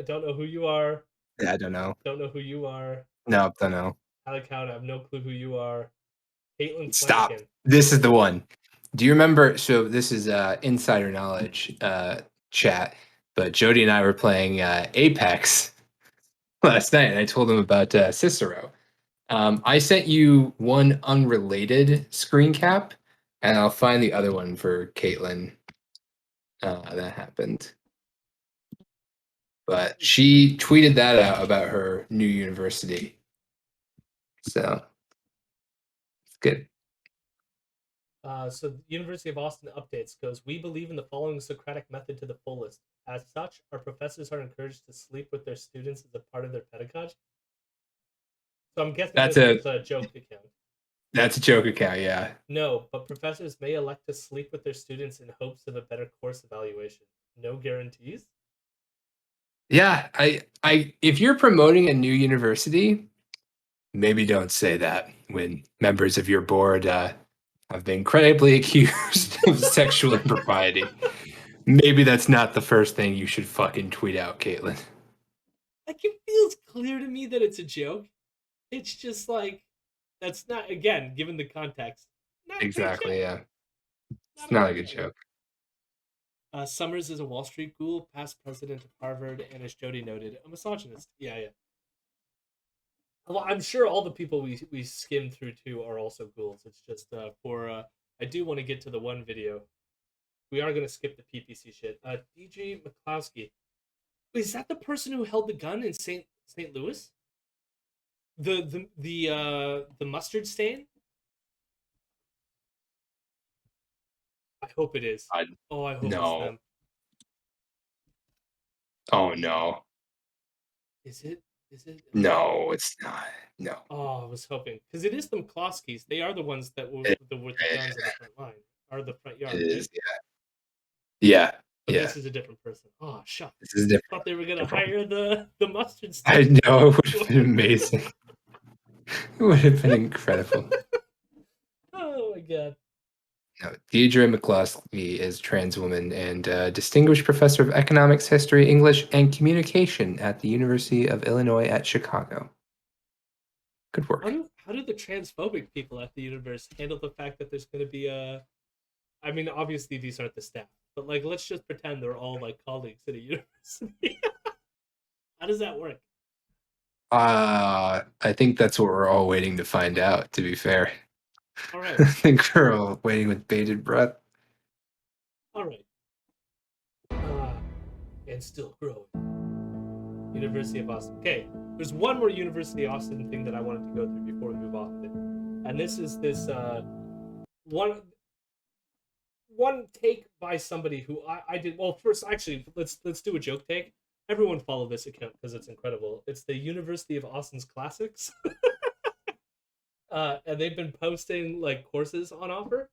don't know who you are. Yeah, I don't know. Don't know who you are. No, don't know. Account, I have no clue who you are. Caitlin Stop. Flanagan. This is the one. Do you remember? So this is insider knowledge chat. But Jody and I were playing Apex last night, and I told him about Cicero. I sent you one unrelated screen cap, and I'll find the other one for Caitlin. That happened. But she tweeted that out about her new university. So it's good. So the University of Austin updates goes, we believe in the following Socratic method to the fullest. As such, our professors are encouraged to sleep with their students as a part of their pedagogy. So I'm guessing That's this a is a joke account. that's a joke account, yeah. No, but professors may elect to sleep with their students in hopes of a better course evaluation. No guarantees. Yeah, I if you're promoting a new university, maybe don't say that when members of your board have been credibly accused of sexual impropriety. Maybe that's not the first thing you should fucking tweet out, Caitlin. Like, it feels clear to me that it's a joke. It's just like, that's not, again, given the context, not a great Exactly, joke. yeah. Not It's a not a great good joke. joke. Summers is a Wall Street ghoul, past president of Harvard, and as Jody noted, a misogynist. Yeah, yeah. Well, I'm sure all the people we skimmed through too are also ghouls. It's just I do want to get to the one video. We are gonna skip the PPC shit. DJ McCloskey. Wait, is that the person who held the gun in St. Louis? The mustard stain? I hope it is. Uh, Oh, I hope it's no. them. Oh no. Is it? Is it? No, it's not. No. Oh, I was hoping because it is the McCloskeys. They are the ones that were It, with the guns on the front line or the front it yard, right? is, yeah. Yeah. But Yeah. this is a different person. Oh, shucks. This is different. Thought they were gonna Different. hire the mustard I stain. know it would have been amazing. It would have been incredible. Oh my god. No, Deidre McCloskey is a trans woman and distinguished professor of economics, history, English, and communication at the University of Illinois at Chicago. Good work. How do the transphobic people at the universe handle the fact that there's going to be a? I mean, obviously these aren't the staff, but like, let's just pretend they're all like colleagues at a university. How does that work? I think that's what we're all waiting to find out, to be fair. All I right, think we're all waiting with bated breath. all right. And still growing. University of Austin. Okay, there's one more University of Austin thing that I wanted to go through before we move off of it, and this is this one take by somebody who I did. Well, first, actually, let's do a joke take. Everyone follow this account because it's incredible. It's the University of Austin's Classics, and they've been posting like courses on offer.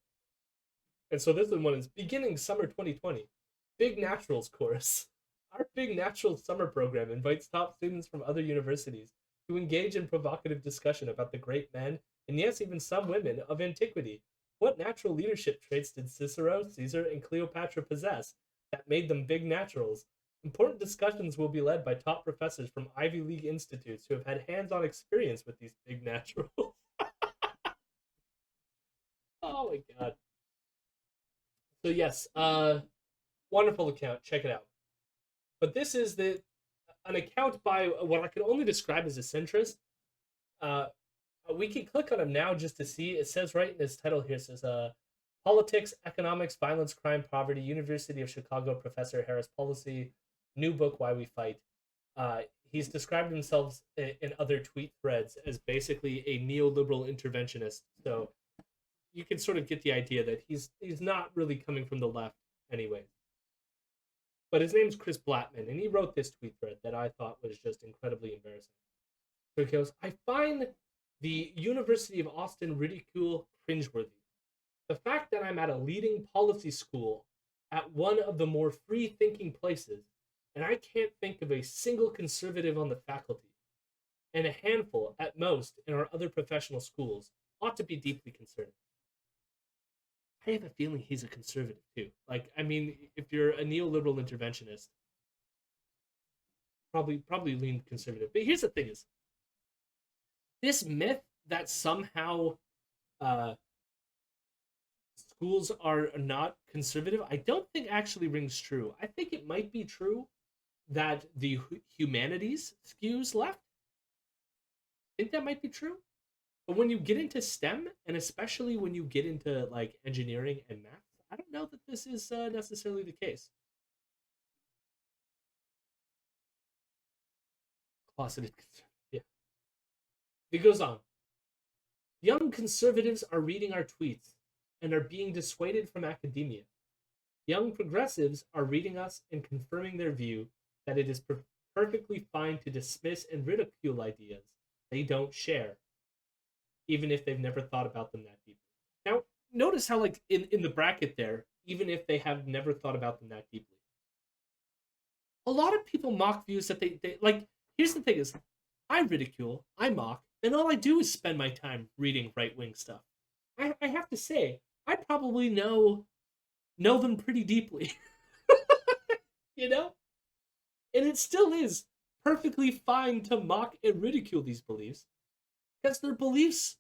And so this one is beginning summer 2020, Big Naturals course. Our Big Naturals summer program invites top students from other universities to engage in provocative discussion about the great men, and yes, even some women, of antiquity. What natural leadership traits did Cicero, Caesar, and Cleopatra possess that made them big naturals? Important discussions will be led by top professors from Ivy League institutes who have had hands-on experience with these big naturals. Oh my god. So yes, wonderful account. Check it out. But this is an account by what I can only describe as a centrist. Uh, we can click on him now just to see. It says right in his title here, it says Politics, Economics, Violence, Crime, Poverty, University of Chicago Professor Harris Policy, new book, Why We Fight. He's described himself in other tweet threads as basically a neoliberal interventionist. So you can sort of get the idea that he's not really coming from the left anyway. But his name's Chris Blattman, and he wrote this tweet thread that I thought was just incredibly embarrassing. So he goes, I find the University of Austin ridicule cringeworthy. The fact that I'm at a leading policy school at one of the more free thinking places, and I can't think of a single conservative on the faculty, and a handful at most in our other professional schools, ought to be deeply concerning. I have a feeling he's a conservative too. Like, I mean, if you're a neoliberal interventionist, probably lean conservative. But here's the thing: is this myth that somehow uh, schools are not conservative, I don't think actually rings true. I think it might be true that the humanities skews left. I think that might be true. But when you get into STEM, and especially when you get into like engineering and math, I don't know that this is necessarily the case. Closeted, yeah. It goes on. Young conservatives are reading our tweets and are being dissuaded from academia. Young progressives are reading us and confirming their view that it is perfectly fine to dismiss and ridicule ideas they don't share, even if they've never thought about them that deeply. Now, notice how, like, in the bracket there, even if they have never thought about them that deeply. A lot of people mock views that they like. Here's the thing: is I ridicule, I mock, and all I do is spend my time reading right wing stuff. I have to say, I probably know them pretty deeply, you know, and it still is perfectly fine to mock and ridicule these beliefs because their beliefs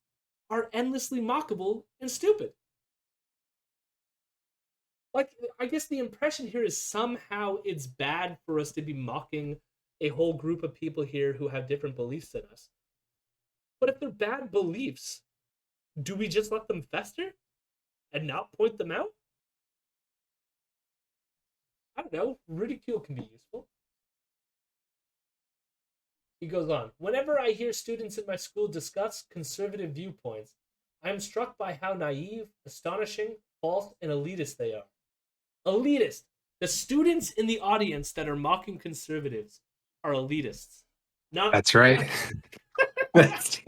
are endlessly mockable and stupid. Like, I guess the impression here is somehow it's bad for us to be mocking a whole group of people here who have different beliefs than us. But if they're bad beliefs, do we just let them fester and not point them out? I don't know. Ridicule can be useful. He goes on. Whenever I hear students in my school discuss conservative viewpoints, I am struck by how naive, astonishing, false, and elitist they are. Elitist. The students in the audience that are mocking conservatives are elitists. Not That's right. That's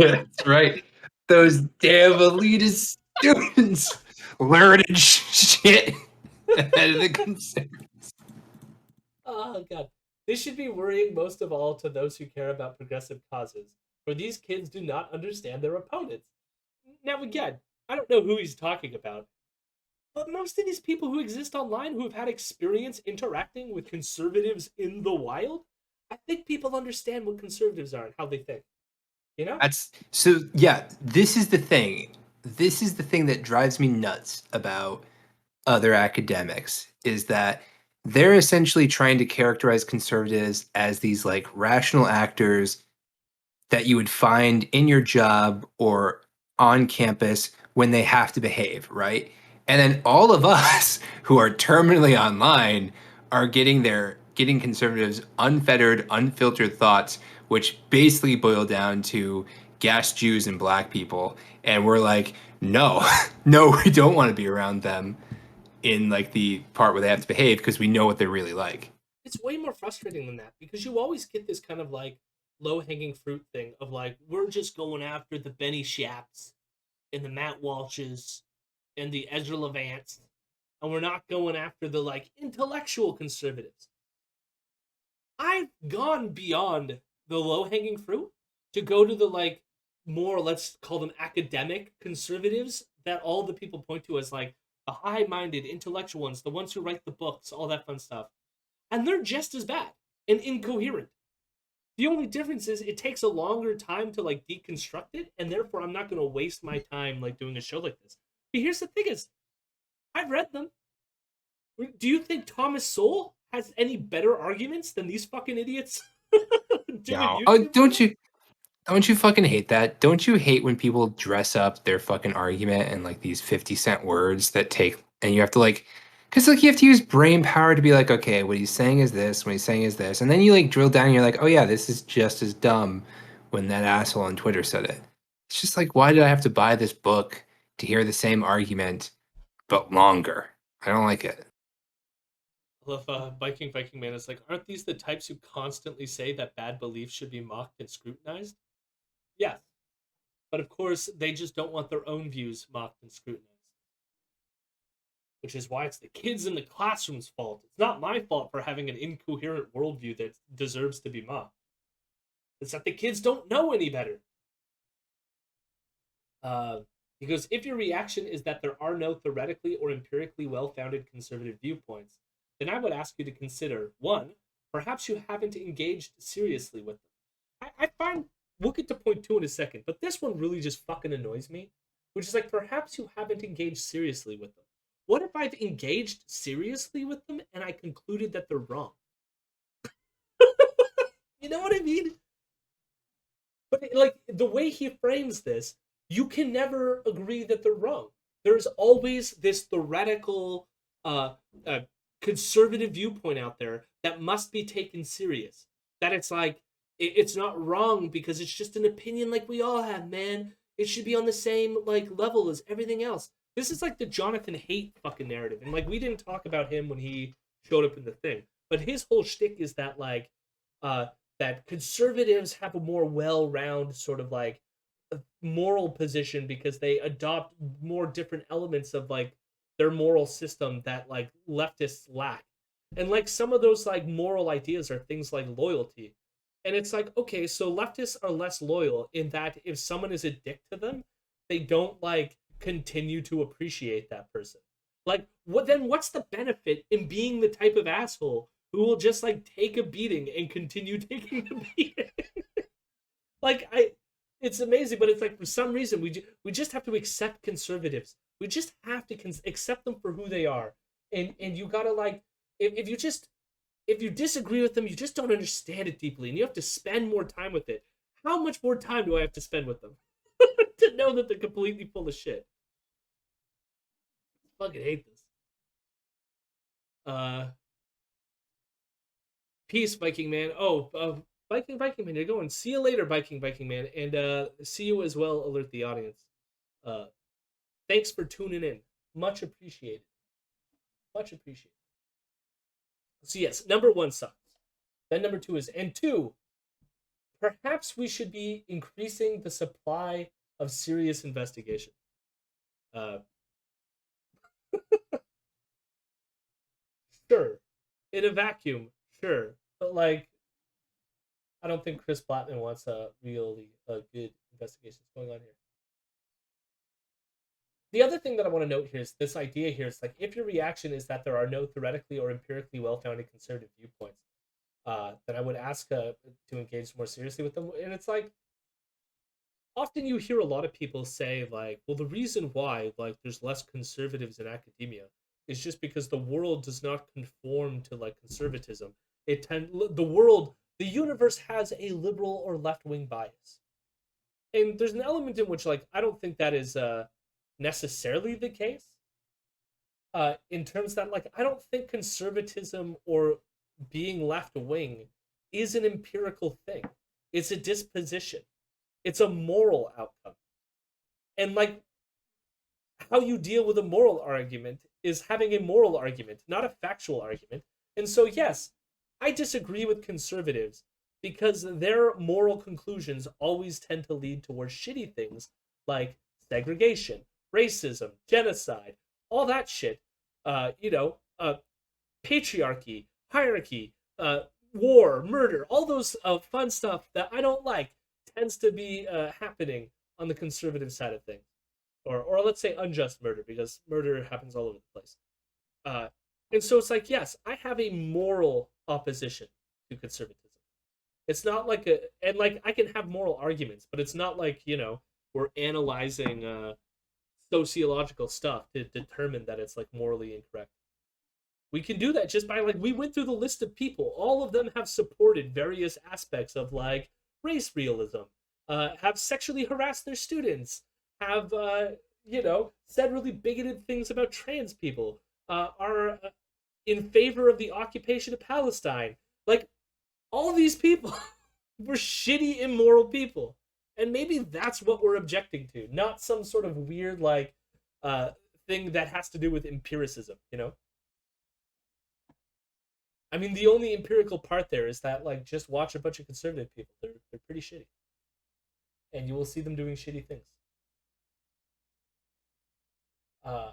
right. Those damn elitist students learning shit ahead of the concern. oh god. This should be worrying most of all to those who care about progressive causes, for these kids do not understand their opponents. Now again, I don't know who he's talking about, but most of these people who exist online who have had experience interacting with conservatives in the wild, I think people understand what conservatives are and how they think. You know? That's so yeah, this is the thing. This is the thing that drives me nuts about other academics is that they're essentially trying to characterize conservatives as these like rational actors that you would find in your job or on campus when they have to behave, right? And then all of us who are terminally online are getting conservatives unfettered, unfiltered thoughts, which basically boil down to gas Jews and black people. And we're like, no, no, we don't want to be around them in like the part where they have to behave because we know what they're really like. It's way more frustrating than that because you always get this kind of like low hanging fruit thing of like, we're just going after the Benny Shaps and the Matt Walshes and the Ezra Levants, and we're not going after the like intellectual conservatives. I've gone beyond the low hanging fruit to go to the like more, let's call them academic conservatives that all the people point to as like the high minded intellectual ones, the ones who write the books, all that fun stuff. And they're just as bad and incoherent. The only difference is it takes a longer time to like deconstruct it, and therefore I'm not going to waste my time like doing a show like this. But here's the thing: is I've read them. Do you think Thomas Sowell has any better arguments than these fucking idiots doing No. Oh, YouTube videos? don't you fucking hate that? Don't you hate when people dress up their fucking argument in like these 50-cent words that take and you have to like because like you have to use brain power to be like, okay, what he's saying is this, what he's saying is this. And then you like drill down and you're like, oh yeah, this is just as dumb when that asshole on Twitter said it. It's just like, why did I have to buy this book to hear the same argument but longer? I don't like it. I love Viking Man is like, aren't these the types who constantly say that bad beliefs should be mocked and scrutinized? Yes, but of course they just don't want their own views mocked and scrutinized. Which is why it's the kids in the classroom's fault. It's not my fault for having an incoherent worldview that deserves to be mocked. It's that the kids don't know any better. Uh, because if your reaction is that there are no theoretically or empirically well founded conservative viewpoints, then I would ask you to consider one, perhaps you haven't engaged seriously with them. I find we'll get to point two in a second, but this one really just fucking annoys me, which is like perhaps you haven't engaged seriously with them. What if I've engaged seriously with them and I concluded that they're wrong? You know what I mean? But like the way he frames this, you can never agree that they're wrong. There's always this theoretical, uh, uh, conservative viewpoint out there that must be taken serious. That it's like it's not wrong because it's just an opinion like we all have, man. It should be on the same like level as everything else. This is like the Jonathan Haidt fucking narrative, and like we didn't talk about him when he showed up in the thing, but his whole shtick is that like uh that conservatives have a more well-round sort of like moral position because they adopt more different elements of like their moral system that like leftists lack. And like some of those like moral ideas are things like loyalty. And it's like, okay, so leftists are less loyal in that if someone is a dick to them, they don't like continue to appreciate that person. Like what then what's the benefit in being the type of asshole who will just like take a beating and continue taking the beating? Like I it's amazing, but it's like for some reason we just have to accept conservatives. We just have to accept them for who they are. And you got to like if you just if you disagree with them, you just don't understand it deeply and you have to spend more time with it. How much more time do I have to spend with them to know that they're completely full of shit? I fucking hate this. Uh Peace, Viking man. Oh, Viking man, you're going. See you later, Viking man, and see you as well. Alert the audience. Uh, thanks for tuning in. Much appreciated. Much appreciated. So yes, number one sucks. Then number two is and two. Perhaps we should be increasing the supply of serious investigation. Uh, sure, in a vacuum, sure, but like I don't think Chris Blattman wants a really good investigation going on here. The other thing that I want to note here is this idea here is like if your reaction is that there are no theoretically or empirically well-founded conservative viewpoints, then I would ask to engage more seriously with them. And it's like often you hear a lot of people say like, well, the reason why like there's less conservatives in academia is just because the world does not conform to like conservatism. The world, the universe has a liberal or left-wing bias, and there's an element in which like I don't think that is necessarily the case. In terms that like I don't think conservatism or being left wing is an empirical thing. It's a disposition. It's a moral outcome. And like how you deal with a moral argument is having a moral argument, not a factual argument. And so yes, I disagree with conservatives because their moral conclusions always tend to lead towards shitty things like segregation, racism, genocide, all that shit. You know, patriarchy, hierarchy, war, murder, all those fun stuff that I don't like tends to be happening on the conservative side of things, or let's say unjust murder because murder happens all over the place. Uh, and so it's like, yes, I have a moral opposition to conservatism. It's not like a and like I can have moral arguments, but it's not like we're analyzing sociological stuff to determine that it's like morally incorrect. We can do that just by like we went through the list of people. All of them have supported various aspects of like race realism, have sexually harassed their students, have said really bigoted things about trans people, are in favor of the occupation of Palestine. Like all of these people were shitty, immoral people, and maybe that's what we're objecting to, not some sort of weird like uh, thing that has to do with empiricism. I mean, the only empirical part there is that like just watch a bunch of conservative people. They're pretty shitty, and you will see them doing shitty things. Uh,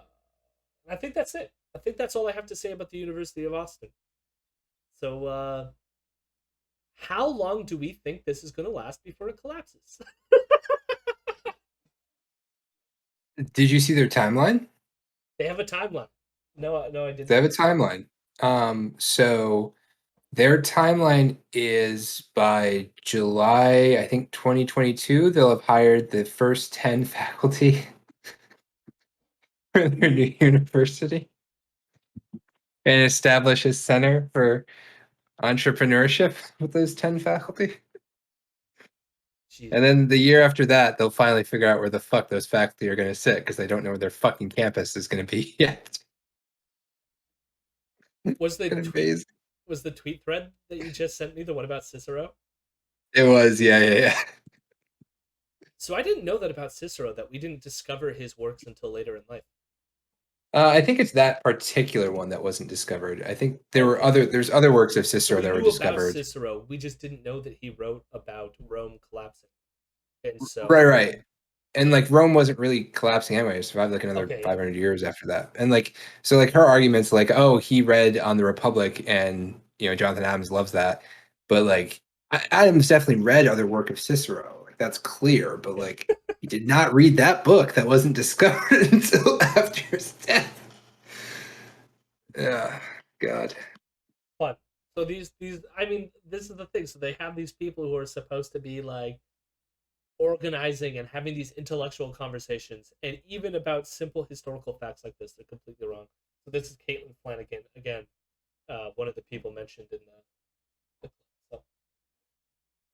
I think that's it. I think that's all I have to say about the University of Austin. So, how long do we think this is going to last before it collapses? Did you see their timeline? They have a timeline. No, no, I did They not. have a timeline. So Their timeline is by July, I think 2022, they'll have hired the first 10 faculty for their new university and establish a center for entrepreneurship with those 10 faculty. Jesus. And then the year after that, they'll finally figure out where the fuck those faculty are going to sit because they don't know where their fucking campus is going to be yet. Was the Gonna tweet be- was the tweet thread that you just sent me the one about Cicero? It was, yeah. So I didn't know that about Cicero, that we didn't discover his works until later in life. I think it's that particular one that wasn't discovered. I think Okay. there's other works of So Cicero we that were knew about discovered. Cicero. We just didn't know that he wrote about Rome collapsing. And so, Right. And like Rome wasn't really collapsing anyway. It survived like another okay, 500 years after that. And like, so like her arguments like, oh, he read on the Republic and, Jonathan Adams loves that. But like, Adams definitely read other work of Cicero. Like, that's clear. But yeah, like, he did not read that book that wasn't discovered until after his death. Yeah, God. fun. So I mean, this is the thing. So they have these people who are supposed to be like organizing and having these intellectual conversations, and even about simple historical facts like this, they're completely wrong. So this is Caitlin Flanagan again, one of the people mentioned in the so,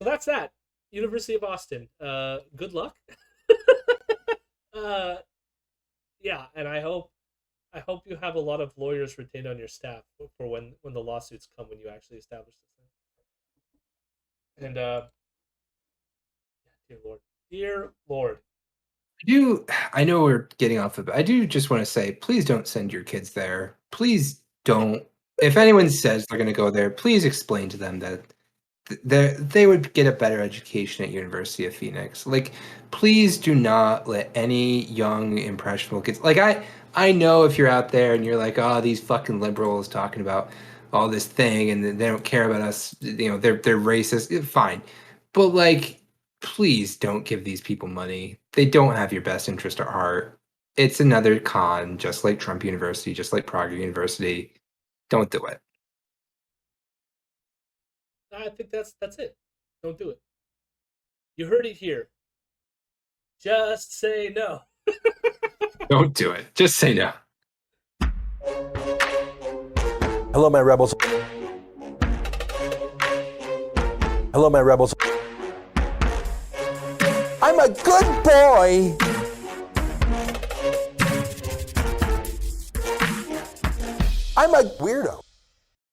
so that's that. University of Austin. Good luck. uh, yeah, and I hope you have a lot of lawyers retained on your staff for when the lawsuits come when you actually establish this thing. And dear Lord, dear Lord. I know we're getting off of it. I do just want to say, please don't send your kids there. Please don't. If anyone says they're going to go there, please explain to them that they would get a better education at University of Phoenix. Like, please do not let any young impressionable kids. Like, I know if you're out there and you're like, oh, these fucking liberals talking about all this thing and they don't care about us. They're racist. Fine, but like, please don't give these people money. They don't have your best interest at heart. It's another con, just like Trump University, just like Prague University. Don't do it. I think that's it. Don't do it. You heard it here. Just say no. Don't do it. Just say no. Hello, my rebels. Hello, my rebels. I'm a good boy. I'm a weirdo.